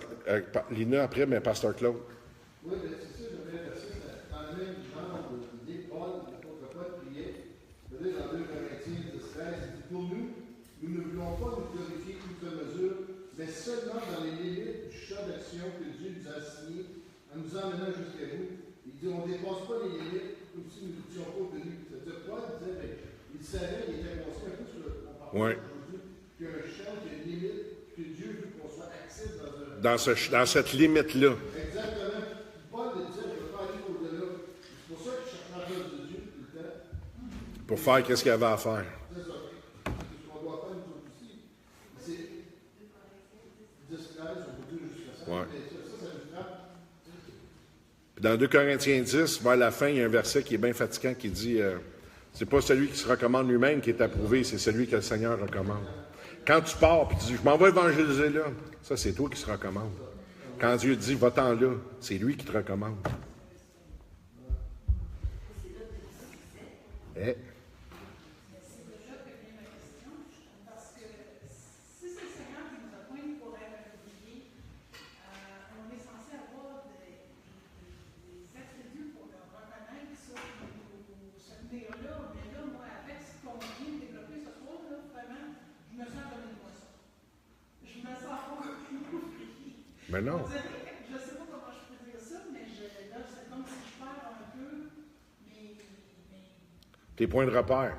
Lina après, mais Pasteur Claude. Oui, mais c'est ça, je voulais dire ça. Dans le même genre d'idée, Paul, l'apôtre Paul priait, dans 2 Corinthiens 10, 13, il dit, pour nous ne voulons pas nous glorifier outre mesure, mais seulement dans les limites du champ d'action que Dieu nous a assigné en nous emmenant jusqu'à vous. Il dit, on ne dépasse pas les limites, comme si nous n'étions pas obtenus. C'est-à-dire, Paul disait, mais il savait, il était conscient un peu sur le comportement aujourd'hui, qu'il y a un champ, qu'il y a une limite, que Dieu veut qu'on soit actif dans cette limite-là. Exactement. Paul disait, je ne veux pas aller au-delà. C'est pour ça que je cherche la grâce de Dieu tout le temps. Pour faire qu'est-ce qu'il y avait à faire. C'est ça. C'est ce qu'on doit faire nous autres aussi. C'est 10, 13, on peut dire jusqu'à ça. Ouais. Mais ça nous frappe. Puis dans 2 Corinthiens 10, vers la fin, il y a un verset qui est bien fatigant qui dit c'est pas celui qui se recommande lui-même qui est approuvé, c'est celui que le Seigneur recommande. Quand tu pars et tu dis je m'en vais évangéliser là, ça c'est toi qui se recommande. Quand Dieu dit va-t'en là, c'est lui qui te recommande. Eh. Mais non. Je ne sais pas comment je peux dire ça, mais là, c'est comme si je perds un peu mes... Tes points de repère.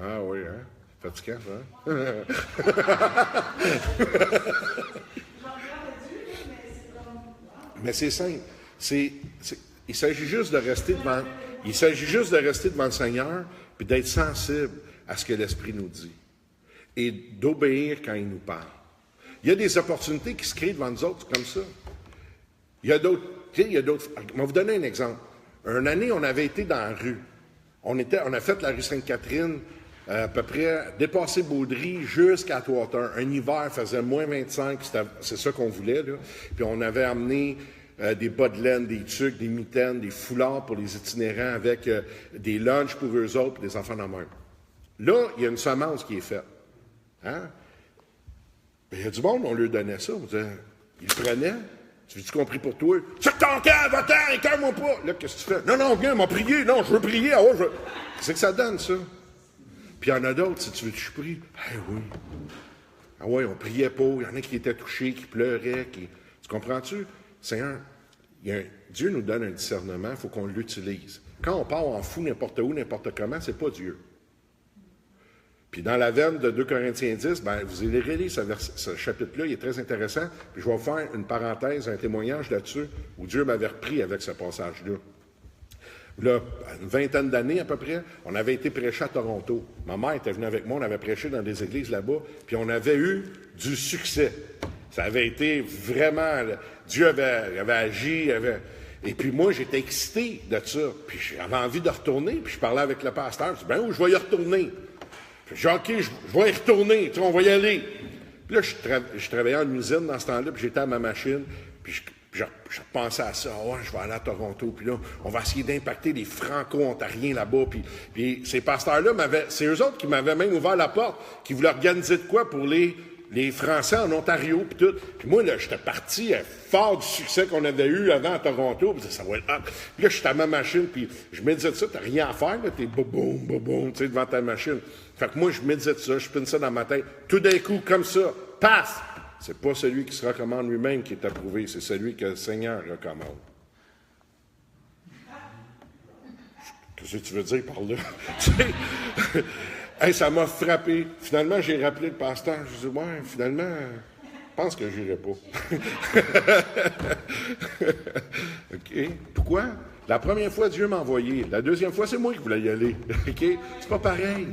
Ah oui, hein? Fatigant, ça, hein? J'en regarde Dieu, mais c'est comme... Wow. Mais c'est simple. Il s'agit juste de rester devant le Seigneur puis d'être sensible à ce que l'Esprit nous dit et d'obéir quand il nous parle. Il y a des opportunités qui se créent devant nous autres comme ça. Il y a d'autres. Je vais vous donner un exemple. Une année, on avait été dans la rue. On a fait la rue Sainte-Catherine, à peu près dépassé Baudry jusqu'à Atwater. Un hiver, faisait moins 25, c'est ça qu'on voulait, là. Puis on avait amené des bas de laine, des tuques, des mitaines, des foulards pour les itinérants avec des lunchs pour eux autres et des enfants dans la main. Là, il y a une semence qui est faite. Hein? Il y a du monde, on lui donnait ça. Il le prenait. Tu veux-tu compris pour toi? C'est ton camp, va-t'en, écoeure-moi pas. Là, qu'est-ce que tu fais? Non, viens, m'a prié. Non, je veux prier. Ah ouais, Qu'est-ce que ça donne, ça? Puis il y en a d'autres, si tu veux que je prie. Eh oui. Ah ouais, on priait pas. Il y en a qui étaient touchés, qui pleuraient. Tu comprends-tu? Seigneur, Dieu nous donne un discernement, il faut qu'on l'utilise. Quand on part en fou n'importe où, n'importe comment, c'est pas Dieu. Puis dans la veine de 2 Corinthiens 10, vous allez relire ce chapitre-là, il est très intéressant. Puis je vais vous faire une parenthèse, un témoignage là-dessus, où Dieu m'avait repris avec ce passage-là. Là, une vingtaine d'années à peu près, on avait été prêcher à Toronto. Ma mère était venue avec moi, on avait prêché dans des églises là-bas, puis on avait eu du succès. Ça avait été vraiment... Dieu avait agi, Et puis moi, j'étais excité de ça. Puis j'avais envie de retourner, puis je parlais avec le pasteur, je dis, je vais y retourner. J'ai dit, OK, je vais y retourner, on va y aller. Puis là, je travaillais en usine dans ce temps-là, puis j'étais à ma machine, puis je pensais à ça, je vais aller à Toronto, puis là, on va essayer d'impacter les Franco-Ontariens là-bas. Puis ces pasteurs-là, c'est eux autres qui m'avaient même ouvert la porte, qui voulaient organiser de quoi pour les les Français en Ontario, puis tout. Puis moi, là, j'étais parti fort du succès qu'on avait eu avant à Toronto, puis ça va être hot. Puis là, j'étais à ma machine, puis je me disais de ça, t'as rien à faire, là, t'es boum, tu sais, devant ta machine. Fait que moi, je me disais de ça, je pine ça dans ma tête. Tout d'un coup, comme ça, passe! C'est pas celui qui se recommande lui-même qui est approuvé, c'est celui que le Seigneur recommande. Qu'est-ce que tu veux dire par là? Hey, ça m'a frappé. Finalement, j'ai rappelé le pasteur. Je dis, ouais, finalement, je pense que je n'irai pas. OK. Pourquoi? La première fois, Dieu m'a envoyé. La deuxième fois, c'est moi qui voulais y aller. OK? C'est pas pareil.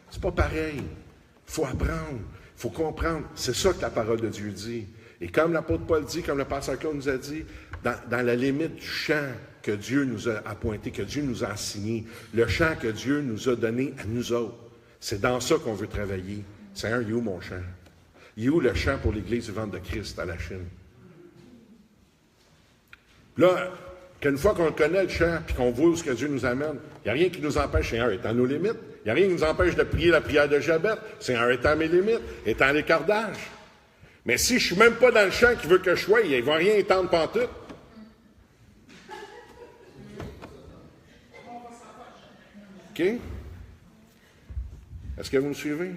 C'est pas pareil. Il faut apprendre. Il faut comprendre. C'est ça que la parole de Dieu dit. Et comme l'apôtre Paul dit, comme le pasteur Claude nous a dit, dans la limite du champ que Dieu nous a appointé, que Dieu nous a assigné, le champ que Dieu nous a donné à nous autres, c'est dans ça qu'on veut travailler. Seigneur, il est où mon champ? Il est où le champ pour l'Église vivante de Christ à la Chine? Là, qu'une fois qu'on connaît le champ et qu'on voit où ce que Dieu nous amène, il n'y a rien qui nous empêche, Seigneur, étant nos limites. Il n'y a rien qui nous empêche de prier la prière de Jabet. Seigneur, étant mes limites, étant l'écartage. Mais si je ne suis même pas dans le champ qu'il veut que je sois, il ne va rien étendre pantoute. OK? Est-ce que vous me suivez?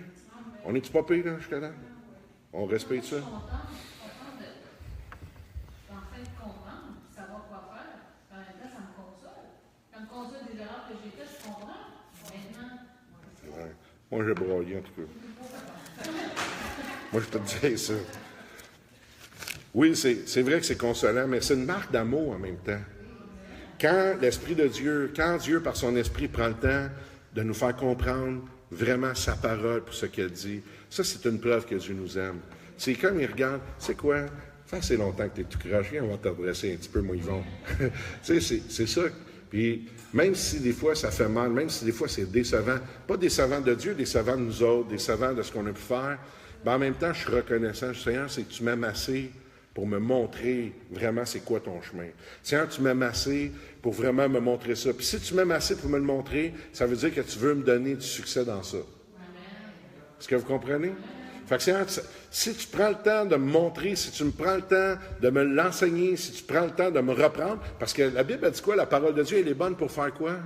On est-tu pas pire, là, jusqu'à là? On respecte ça? Je suis contente de comprendre, savoir quoi faire. En même temps, ça me console. Ça me console des erreurs que j'ai faites, je comprends. Maintenant. Ouais. Moi, j'ai broyé, en tout cas. Moi, je peux te dire ça. Oui, c'est vrai que c'est consolant, mais c'est une marque d'amour en même temps. Quand l'Esprit de Dieu, quand Dieu, par son Esprit, prend le temps de nous faire comprendre vraiment sa parole pour ce qu'elle dit, ça, c'est une preuve que Dieu nous aime. C'est comme il regarde, c'est quoi? Ça fait assez longtemps que tu es tout croche, viens, on va t'adresser un petit peu, moi, Yvon. Tu sais, c'est ça. Puis, même si des fois ça fait mal, même si des fois c'est décevant, pas décevant de Dieu, décevant de nous autres, décevant de ce qu'on a pu faire, ben en même temps, je suis reconnaissant. Seigneur, c'est que tu m'aimes assez pour me montrer vraiment c'est quoi ton chemin. Seigneur, tu m'aimes assez pour vraiment me montrer ça. Puis si tu m'aimes assez pour me le montrer, ça veut dire que tu veux me donner du succès dans ça. Est-ce que vous comprenez? Fait que Seigneur, si tu prends le temps de me montrer, si tu me prends le temps de me l'enseigner, si tu prends le temps de me reprendre, parce que la Bible a dit quoi? La parole de Dieu, elle est bonne pour faire quoi?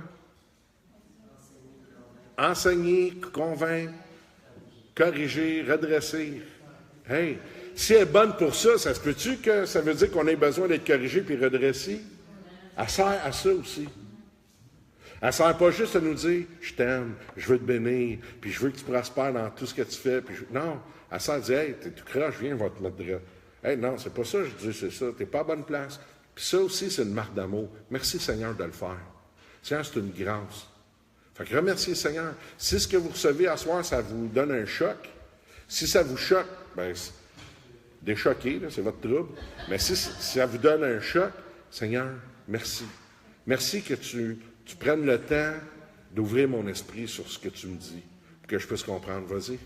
Enseigner, convaincre, corriger, redresser. Hey! Si elle est bonne pour ça, ça se peut-tu que ça veut dire qu'on ait besoin d'être corrigé puis redressé? Elle sert à ça aussi. Elle ne sert pas juste à nous dire « Je t'aime, je veux te bénir, puis je veux que tu prospères dans tout ce que tu fais. » Non, elle sert à dire « Hey, t'es tout croche, viens, on va te mettre droit. » Hey, non, c'est pas ça, je dis c'est ça, t'es pas à bonne place. Puis ça aussi, c'est une marque d'amour. Merci Seigneur de le faire. Seigneur, c'est une grâce. Fait que remerciez Seigneur. Si ce que vous recevez à soir, ça vous donne un choc, si ça vous choque, bien, déchoqué, là, c'est votre trouble. Mais si ça vous donne un choc, Seigneur, merci. Merci que tu prennes le temps d'ouvrir mon esprit sur ce que tu me dis, pour que je puisse comprendre. Vas-y.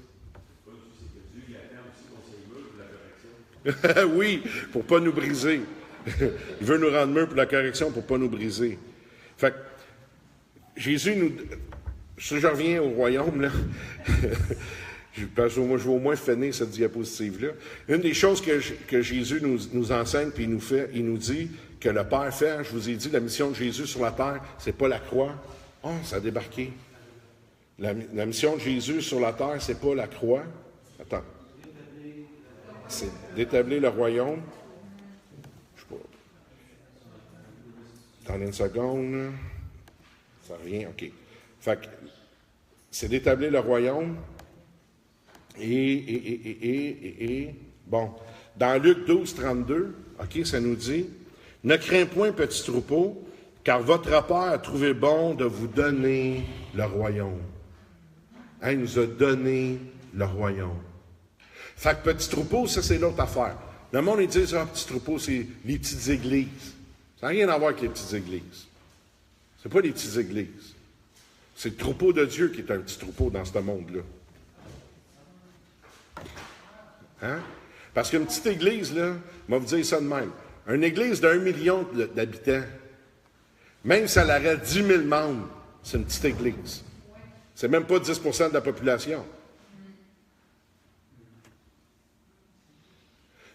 Oui, pour ne pas nous briser. Il veut nous rendre mûrs pour la correction, pour ne pas nous briser. Fait que Jésus nous... Si je reviens au royaume, là... Moi, je vais au moins finir cette diapositive-là. Une des choses que Jésus nous enseigne, puis il nous dit que le Père fait, je vous ai dit, la mission de Jésus sur la terre, c'est pas la croix. Oh, ça a débarqué. La mission de Jésus sur la terre, c'est pas la croix. Attends. C'est d'établir le royaume. Je sais pas. Attendez une seconde. Là. Ça revient, OK. Fait que c'est d'établir le royaume. Bon, dans Luc 12, 32, OK, ça nous dit, « Ne crains point, petit troupeau, car votre Père a trouvé bon de vous donner le royaume. » Hein, il nous a donné le royaume. Fait que petit troupeau, ça, c'est l'autre affaire. Le monde, ils disent, « Ah, petit troupeau, c'est les petites églises. » Ça n'a rien à voir avec les petites églises. C'est pas les petites églises. C'est le troupeau de Dieu qui est un petit troupeau dans ce monde-là. Hein? Parce qu'une petite église, là, je vais vous dire ça de même. Une église d'1 million d'habitants, même si elle aurait 10 000 membres, c'est une petite église. C'est même pas 10 % de la population.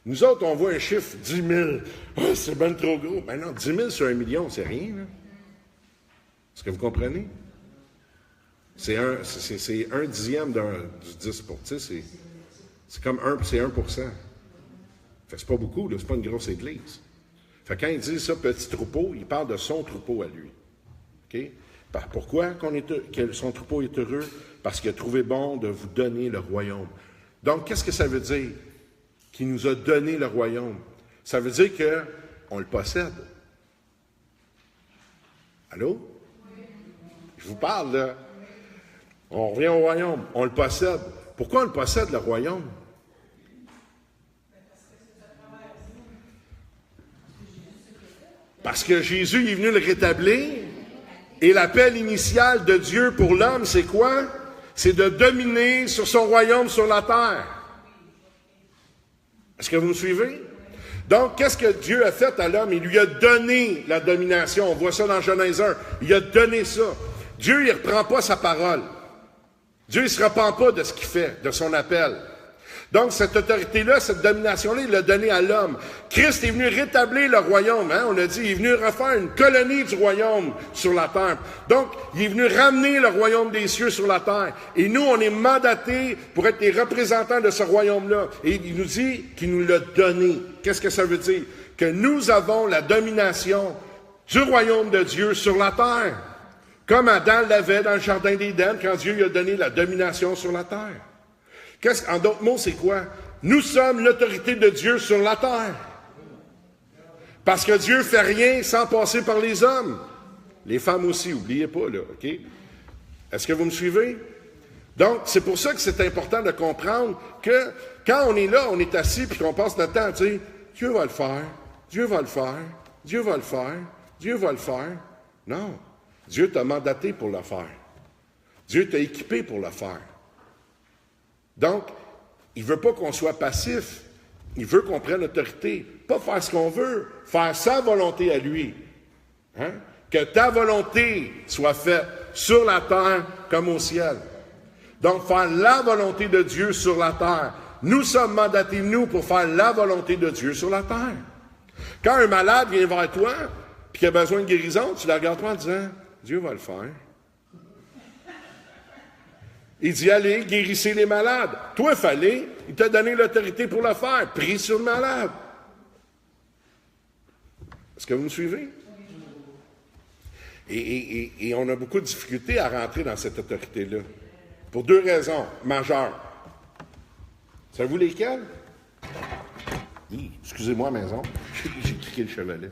Nous autres, on voit un chiffre, 10 000. Oh, c'est bien trop gros. Ben non, 10 000 sur 1 million, c'est rien. Là. Est-ce que vous comprenez? C'est un dixième du 10 pour 10. C'est comme 1%. Fait que c'est pas beaucoup, là, c'est pas une grosse église. Fait que quand il dit ça, petit troupeau, il parle de son troupeau à lui. OK? Pourquoi que son troupeau est heureux? Parce qu'il a trouvé bon de vous donner le royaume. Donc, qu'est-ce que ça veut dire? Qu'il nous a donné le royaume. Ça veut dire qu'on le possède. Allô? Je vous parle, là. On revient au royaume. On le possède. Pourquoi on le possède, le royaume? Parce que Jésus est venu le rétablir. Et l'appel initial de Dieu pour l'homme, c'est quoi? C'est de dominer sur son royaume sur la terre. Est-ce que vous me suivez? Donc, qu'est-ce que Dieu a fait à l'homme? Il lui a donné la domination. On voit ça dans Genèse 1. Il a donné ça. Dieu, il ne reprend pas sa parole. Dieu, il ne se repent pas de ce qu'il fait, de son appel. Donc, cette autorité-là, cette domination-là, il l'a donnée à l'homme. Christ est venu rétablir le royaume, hein? On a dit, il est venu refaire une colonie du royaume sur la terre. Donc, il est venu ramener le royaume des cieux sur la terre. Et nous, on est mandatés pour être les représentants de ce royaume-là. Et il nous dit qu'il nous l'a donné. Qu'est-ce que ça veut dire? Que nous avons la domination du royaume de Dieu sur la terre. Comme Adam l'avait dans le jardin d'Éden, quand Dieu lui a donné la domination sur la terre. En d'autres mots, c'est quoi? Nous sommes l'autorité de Dieu sur la terre. Parce que Dieu ne fait rien sans passer par les hommes. Les femmes aussi, n'oubliez pas, là, OK? Est-ce que vous me suivez? Donc, c'est pour ça que c'est important de comprendre que quand on est là, on est assis, puis qu'on passe notre temps à dire, Dieu va le faire, Dieu va le faire, Dieu va le faire, Dieu va le faire. Non. Dieu t'a mandaté pour le faire. Dieu t'a équipé pour le faire. Donc, il ne veut pas qu'on soit passif. Il veut qu'on prenne l'autorité. Pas faire ce qu'on veut, faire sa volonté à lui. Hein? Que ta volonté soit faite sur la terre comme au ciel. Donc, faire la volonté de Dieu sur la terre. Nous sommes mandatés, nous, pour faire la volonté de Dieu sur la terre. Quand un malade vient vers toi, puis qu'il a besoin de guérison, tu le regardes pas en disant, Dieu va le faire. Il dit, allez, guérissez les malades. Toi, fallait, il t'a donné l'autorité pour le faire. Prie sur le malade. Est-ce que vous me suivez? Et on a beaucoup de difficultés à rentrer dans cette autorité-là. Pour 2 raisons majeures. Savez-vous lesquelles? Excusez-moi, maison. J'ai cliqué le chevalet.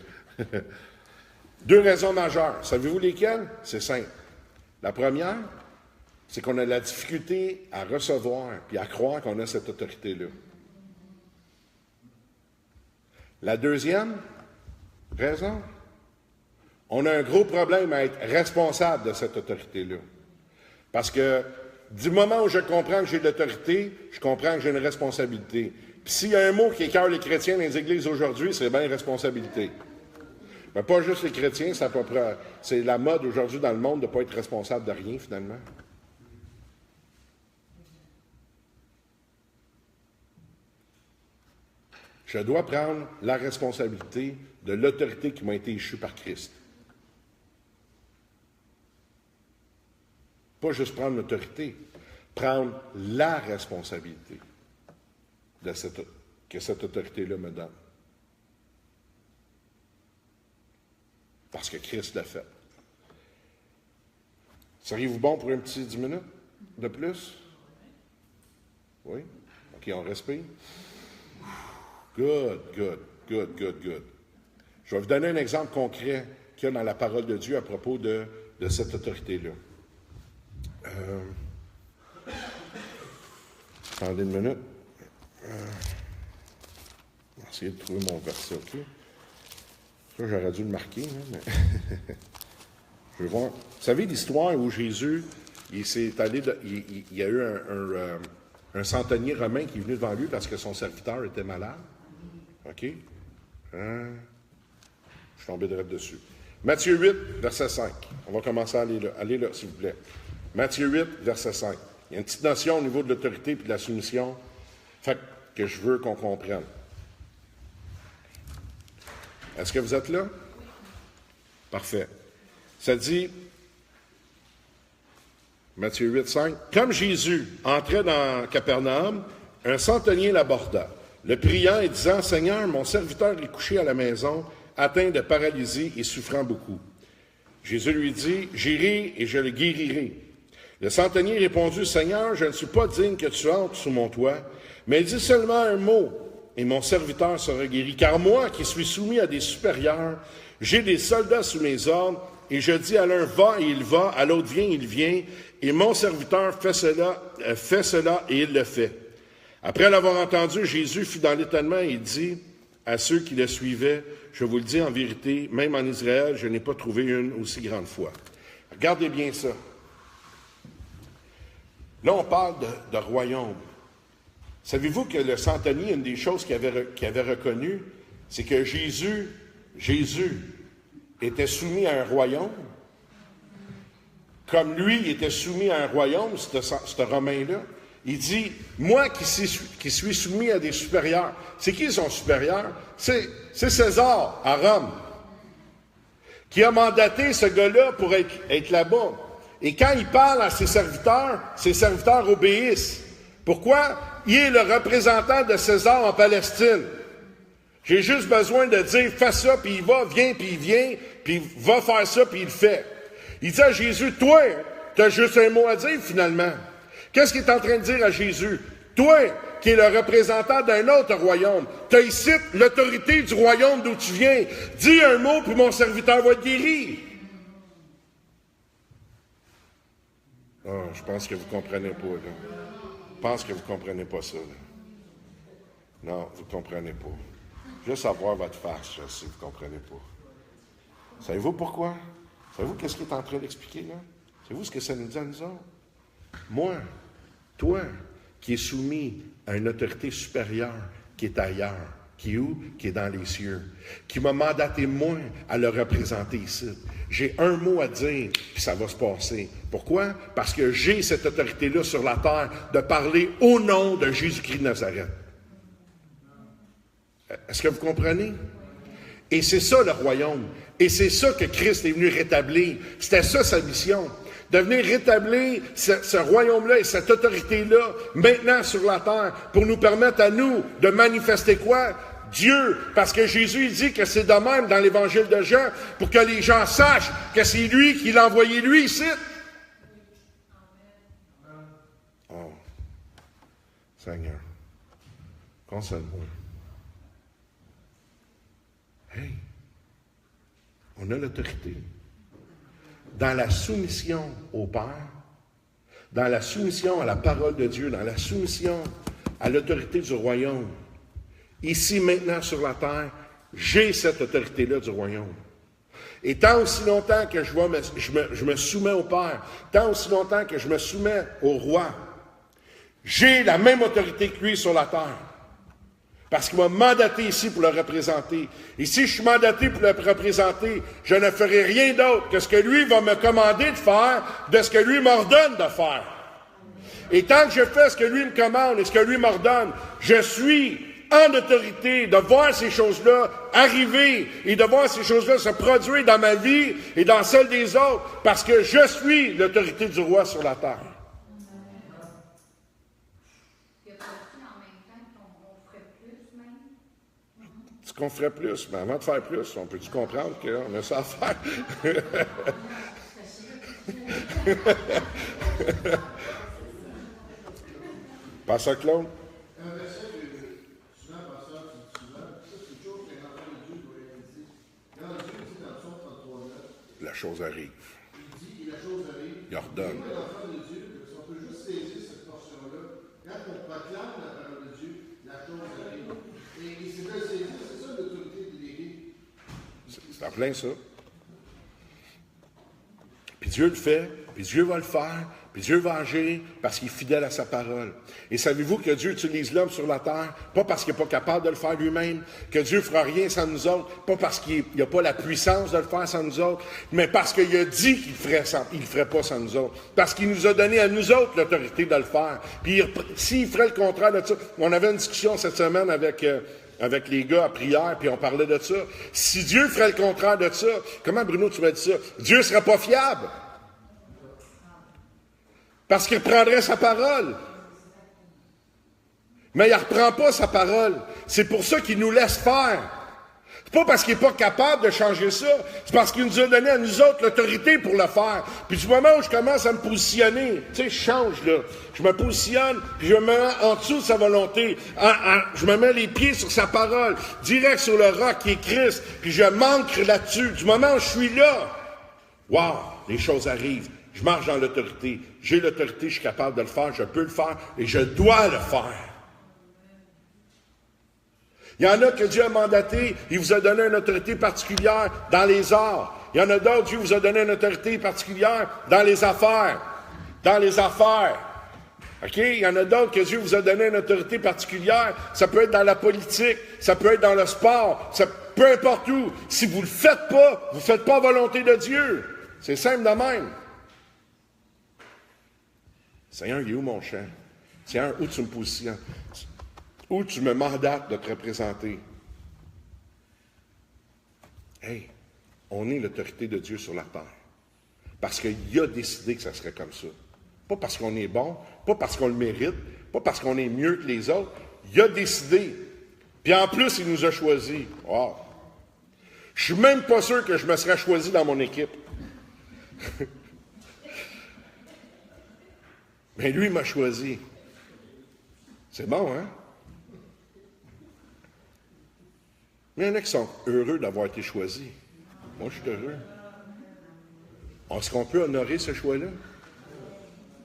2 raisons majeures. Savez-vous lesquelles? C'est simple. La première, c'est qu'on a la difficulté à recevoir puis à croire qu'on a cette autorité-là. La deuxième raison, on a un gros problème à être responsable de cette autorité-là. Parce que du moment où je comprends que j'ai de l'autorité, je comprends que j'ai une responsabilité. Puis s'il y a un mot qui écœure les chrétiens dans les églises aujourd'hui, c'est bien responsabilité. Mais pas juste les chrétiens, c'est la mode aujourd'hui dans le monde de ne pas être responsable de rien, finalement. Je dois prendre la responsabilité de l'autorité qui m'a été échue par Christ. Pas juste prendre l'autorité, prendre la responsabilité que cette autorité-là me donne. Parce que Christ l'a fait. Seriez-vous bon pour un petit 10 minutes de plus? Oui? OK, on respire. Good. Je vais vous donner un exemple concret qu'il y a dans la parole de Dieu à propos de cette autorité-là. Attendez une minute. Je vais essayer de trouver mon verset, OK? Ça, j'aurais dû le marquer, hein, mais je vais voir. Vous savez l'histoire où Jésus, il y a eu un centenier romain qui est venu devant lui parce que son serviteur était malade. OK? Je suis tombé direct dessus. Matthieu 8, verset 5. On va commencer à aller là. Allez là, s'il vous plaît. Matthieu 8, verset 5. Il y a une petite notion au niveau de l'autorité et de la soumission que je veux qu'on comprenne. Est-ce que vous êtes là? Parfait. Ça dit, Matthieu 8, 5, « Comme Jésus entrait dans Capernaum, un centenier l'aborda, le priant et disant, « Seigneur, mon serviteur est couché à la maison, atteint de paralysie et souffrant beaucoup. » Jésus lui dit, « J'irai et je le guérirai. » Le centenier répondit, « Seigneur, je ne suis pas digne que tu entres sous mon toit, mais dis seulement un mot, et mon serviteur sera guéri. Car moi, qui suis soumis à des supérieurs, j'ai des soldats sous mes ordres, et je dis à l'un, va, et il va, à l'autre, viens, il vient, et mon serviteur fait cela, et il le fait. » Après l'avoir entendu, Jésus fut dans l'étonnement et dit à ceux qui le suivaient, « Je vous le dis en vérité, même en Israël, je n'ai pas trouvé une aussi grande foi. » Regardez bien ça. Là, on parle de royaume. Savez-vous que le centenier, une des choses qu'il avait reconnues, c'est que Jésus était soumis à un royaume, comme lui était soumis à un royaume, ce Romain-là. Il dit, moi qui suis soumis à des supérieurs. C'est qui son supérieur? C'est César, à Rome, qui a mandaté ce gars-là pour être là-bas. Et quand il parle à ses serviteurs obéissent. Pourquoi? Il est le représentant de César en Palestine. J'ai juste besoin de dire, fais ça, puis il va, viens, puis il vient, puis va faire ça, puis il le fait. Il dit à Jésus, toi, tu as juste un mot à dire finalement. Qu'est-ce qu'il est en train de dire à Jésus? Toi, qui es le représentant d'un autre royaume, tu as ici l'autorité du royaume d'où tu viens. Dis un mot, puis mon serviteur va être guéri. Oh, je pense que vous ne comprenez pas, là. Je pense que vous ne comprenez pas ça, là. Non, vous ne comprenez pas. Juste avoir votre face, je sais, vous ne comprenez pas. Savez-vous pourquoi? Savez-vous qu'est-ce qu'il est en train d'expliquer, là? Savez-vous ce que ça nous dit à nous autres? Moi, toi, qui es soumis à une autorité supérieure qui est ailleurs, qui est où? Qui est dans les cieux, qui m'a mandaté, moi, à le représenter ici. J'ai un mot à dire, puis ça va se passer. Pourquoi? Parce que j'ai cette autorité-là sur la terre de parler au nom de Jésus-Christ de Nazareth. Est-ce que vous comprenez? Et c'est ça le royaume. Et c'est ça que Christ est venu rétablir. C'était ça sa mission. De venir rétablir ce royaume-là et cette autorité-là maintenant sur la terre pour nous permettre à nous de manifester quoi? Dieu. Parce que Jésus il dit que c'est de même dans l'évangile de Jean pour que les gens sachent que c'est lui qui l'a envoyé lui ici. Oh, Seigneur, console-moi. Hey, on a l'autorité. Dans la soumission au Père, dans la soumission à la parole de Dieu, dans la soumission à l'autorité du royaume, ici, maintenant, sur la terre, j'ai cette autorité-là du royaume. Et tant aussi longtemps que je me soumets au Père, tant aussi longtemps que je me soumets au roi, j'ai la même autorité que lui sur la terre. Parce qu'il m'a mandaté ici pour le représenter. Et si je suis mandaté pour le représenter, je ne ferai rien d'autre que ce que lui va me commander de faire, de ce que lui m'ordonne de faire. Et tant que je fais ce que lui me commande et ce que lui m'ordonne, je suis en autorité de voir ces choses-là arriver et de voir ces choses-là se produire dans ma vie et dans celle des autres, parce que je suis l'autorité du roi sur la terre. Qu'on ferait plus, mais avant de faire plus, on peut-tu comprendre qu'on a ça à faire? Pasteur Claude? Un verset que souvent, pasteur, tu dis souvent, ça c'est une chose qu'un enfant de Dieu doit réaliser. Quand Dieu dit dans le psaume 33:9, la chose arrive. il dit que la chose arrive. Il ordonne. Et l'enfant de Dieu, si on peut juste saisir cette portion-là, quand on proclame la parole de Dieu, la chose arrive. Et c'est de saisir, c'est ça l'autorité déléguée. C'est en plein ça. Puis Dieu le fait, puis Dieu va le faire, puis Dieu va agir parce qu'il est fidèle à sa parole. Et savez-vous que Dieu utilise l'homme sur la terre, pas parce qu'il n'est pas capable de le faire lui-même, que Dieu ne fera rien sans nous autres, pas parce qu'il n'a pas la puissance de le faire sans nous autres, mais parce qu'il a dit qu'il ne le ferait pas sans nous autres. Parce qu'il nous a donné à nous autres l'autorité de le faire. Puis s'il ferait le contraire de ça, on avait une discussion cette semaine avec avec les gars à prière, puis on parlait de ça. Si Dieu ferait le contraire de ça, comment, Bruno, tu m'as dit ça? Dieu ne serait pas fiable. Parce qu'il reprendrait sa parole. Mais il ne reprend pas sa parole. C'est pour ça qu'il nous laisse faire. C'est pas parce qu'il n'est pas capable de changer ça, c'est parce qu'il nous a donné à nous autres l'autorité pour le faire. Puis du moment où je commence à me positionner, tu sais, je change là. Je me positionne, puis je me mets en dessous de sa volonté. Je me mets les pieds sur sa parole, direct sur le roc qui est Christ, puis je m'ancre là-dessus. Du moment où je suis là, wow, les choses arrivent. Je marche dans l'autorité. J'ai l'autorité, je suis capable de le faire, je peux le faire, et je dois le faire. Il y en a que Dieu a mandaté, il vous a donné une autorité particulière dans les arts. Il y en a d'autres, Dieu vous a donné une autorité particulière dans les affaires. Dans les affaires. OK? Il y en a d'autres que Dieu vous a donné une autorité particulière. Ça peut être dans la politique, ça peut être dans le sport, peu importe où. Si vous ne le faites pas, vous ne faites pas volonté de Dieu. C'est simple de même. Seigneur, il est où mon champ? Seigneur, où tu me positionnes? Où tu me mandates de te représenter? Hey, on est l'autorité de Dieu sur la terre. Parce qu'il a décidé que ça serait comme ça. Pas parce qu'on est bon, pas parce qu'on le mérite, pas parce qu'on est mieux que les autres. Il a décidé. Puis en plus, il nous a choisis. Wow. Je suis même pas sûr que je me serais choisi dans mon équipe. Mais lui, il m'a choisi. C'est bon, hein? Mais il y en a qui sont heureux d'avoir été choisis. Moi, je suis heureux. Est-ce qu'on peut honorer ce choix-là?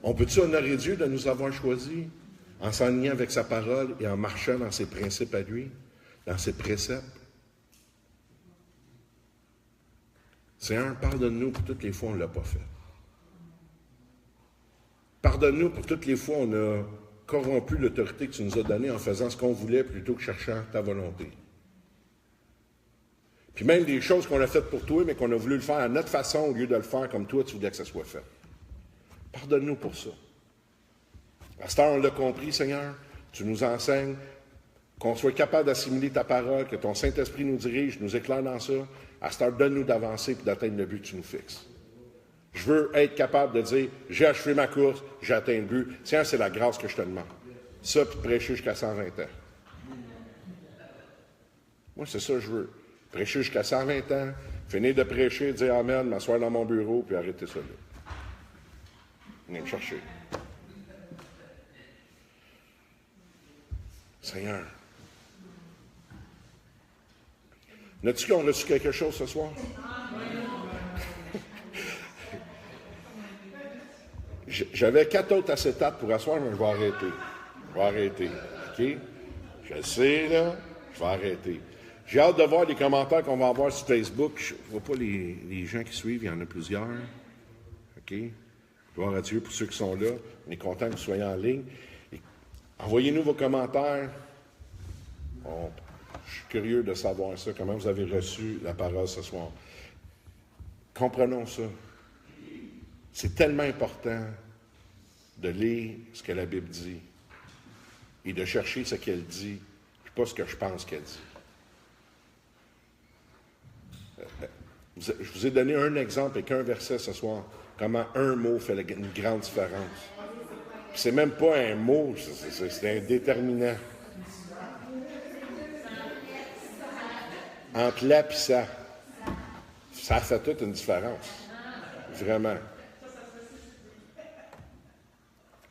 On peut-tu honorer Dieu de nous avoir choisis en s'alignant avec sa parole et en marchant dans ses principes à lui, dans ses préceptes? Seigneur, pardonne-nous pour toutes les fois où on ne l'a pas fait. Pardonne-nous pour toutes les fois où on a corrompu l'autorité que tu nous as donnée en faisant ce qu'on voulait plutôt que cherchant ta volonté. Puis même des choses qu'on a faites pour toi, mais qu'on a voulu le faire à notre façon au lieu de le faire comme toi, tu voulais que ça soit fait. Pardonne-nous pour ça. À cette heure, on l'a compris, Seigneur. Tu nous enseignes qu'on soit capable d'assimiler ta parole, que ton Saint-Esprit nous dirige, nous éclaire dans ça. À cette heure, donne-nous d'avancer et d'atteindre le but que tu nous fixes. Je veux être capable de dire, j'ai achevé ma course, j'ai atteint le but. Seigneur, c'est la grâce que je te demande. Ça, puis de prêcher jusqu'à 120 ans. Moi, c'est ça que je veux. Prêcher jusqu'à 120 ans, finir de prêcher, dire Amen, m'asseoir dans mon bureau, puis arrêter ça là. Venez me chercher. Seigneur. N'as-tu qu'on a reçu quelque chose ce soir? J'avais 4 autres acétates pour asseoir, mais je vais arrêter. Je vais arrêter. OK? Je le sais, là. Je vais arrêter. J'ai hâte de voir les commentaires qu'on va avoir sur Facebook. Je ne vois pas les gens qui suivent, il y en a plusieurs. OK? Gloire à Dieu pour ceux qui sont là. On est content que vous soyez en ligne. Et envoyez-nous vos commentaires. Je suis curieux de savoir ça, comment vous avez reçu la parole ce soir. Comprenons ça. C'est tellement important de lire ce que la Bible dit et de chercher ce qu'elle dit, puis pas ce que je pense qu'elle dit. Je vous ai donné un exemple et qu'un verset ce soir, comment un mot fait une grande différence. Puis c'est même pas un mot, c'est un déterminant. Entre là et ça fait toute une différence. Vraiment.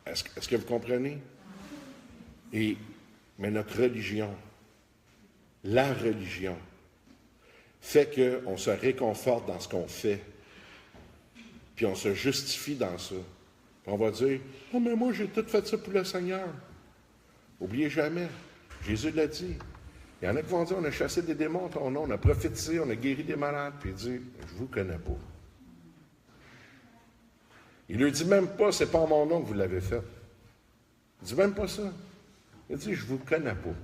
Est-ce que vous comprenez? Mais notre religion, la religion, fait qu'on se réconforte dans ce qu'on fait, puis on se justifie dans ça. Puis on va dire, « Oh, mais moi, j'ai tout fait ça pour le Seigneur. » Oubliez jamais, Jésus l'a dit. Il y en a qui vont dire, on a chassé des démons en ton nom, on a prophétisé, on a guéri des malades, puis il dit, je ne vous connais pas. Il ne lui dit même pas, c'est pas en mon nom que vous l'avez fait. Il ne dit même pas ça. Il dit, je ne vous connais pas.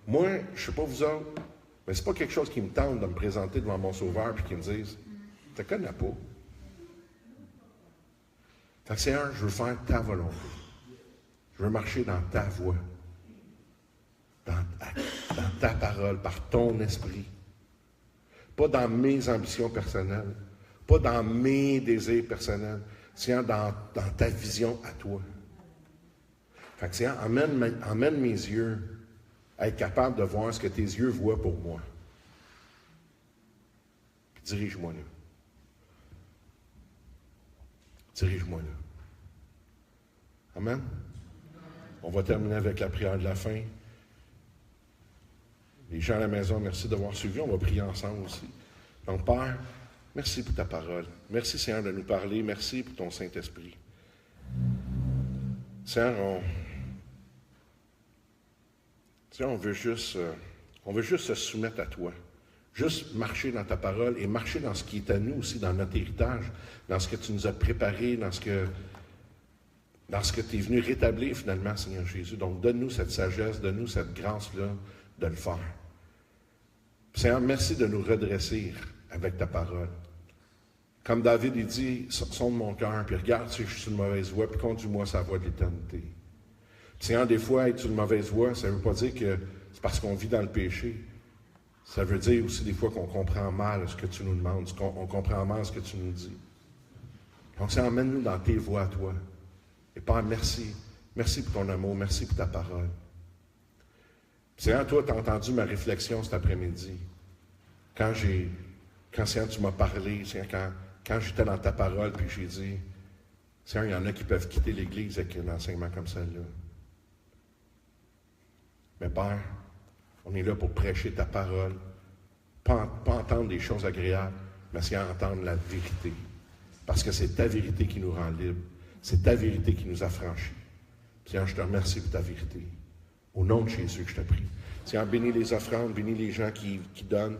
Moi, je ne sais pas vous autres, mais ce n'est pas quelque chose qui me tente de me présenter devant mon Sauveur puis qui me dise, je ne te connais pas. Fait que Seigneur, je veux faire ta volonté. Je veux marcher dans ta voie. dans ta parole, par ton esprit. Pas dans mes ambitions personnelles, pas dans mes désirs personnels, Seigneur, dans ta vision à toi. Fait que Seigneur, emmène mes yeux à être capable de voir ce que tes yeux voient pour moi. Puis dirige-moi là. Dirige-moi là. Amen. On va terminer avec la prière de la fin. Les gens à la maison, merci d'avoir suivi. On va prier ensemble aussi. Donc, Père, merci pour ta parole. Merci, Seigneur, de nous parler. Merci pour ton Saint-Esprit. Seigneur, on veut juste se soumettre à toi. Juste marcher dans ta parole et marcher dans ce qui est à nous aussi, dans notre héritage, dans ce que tu nous as préparé, dans ce que tu es venu rétablir finalement, Seigneur Jésus. Donc, donne-nous cette sagesse, donne-nous cette grâce-là de le faire. Seigneur, merci de nous redresser avec ta parole. Comme David, il dit, sonde mon cœur, puis regarde si je suis sur une mauvaise voie, puis conduis-moi sur la voie de l'éternité. Seigneur, des fois, être sur une mauvaise voie, ça ne veut pas dire que c'est parce qu'on vit dans le péché. Ça veut dire aussi des fois qu'on comprend mal ce que tu nous demandes, on comprend mal ce que tu nous dis. Donc, Seigneur, emmène-nous dans tes voies à toi. Et Père, merci. Merci pour ton amour, merci pour ta parole. Seigneur, toi, tu as entendu ma réflexion cet après-midi. Quand Seigneur, tu m'as parlé, Seigneur, quand j'étais dans ta parole, puis j'ai dit, Seigneur, il y en a qui peuvent quitter l'Église avec un enseignement comme celle-là. Mais Père, on est là pour prêcher ta parole, pas entendre des choses agréables, mais Seigneur, entendre la vérité. Parce que c'est ta vérité qui nous rend libres. C'est ta vérité qui nous affranchit. Seigneur, je te remercie pour ta vérité. Au nom de Jésus que je te prie. Seigneur, bénis les offrandes, bénis les gens qui donnent.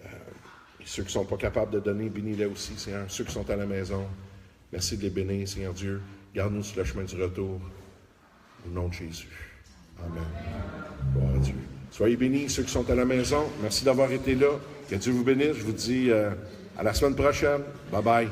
Et ceux qui ne sont pas capables de donner, bénis-les aussi, Seigneur. Ceux qui sont à la maison, merci de les bénir, Seigneur Dieu. Garde-nous sur le chemin du retour. Au nom de Jésus. Amen. Gloire à Dieu. Soyez bénis, ceux qui sont à la maison. Merci d'avoir été là. Que Dieu vous bénisse. Je vous dis à la semaine prochaine. Bye bye.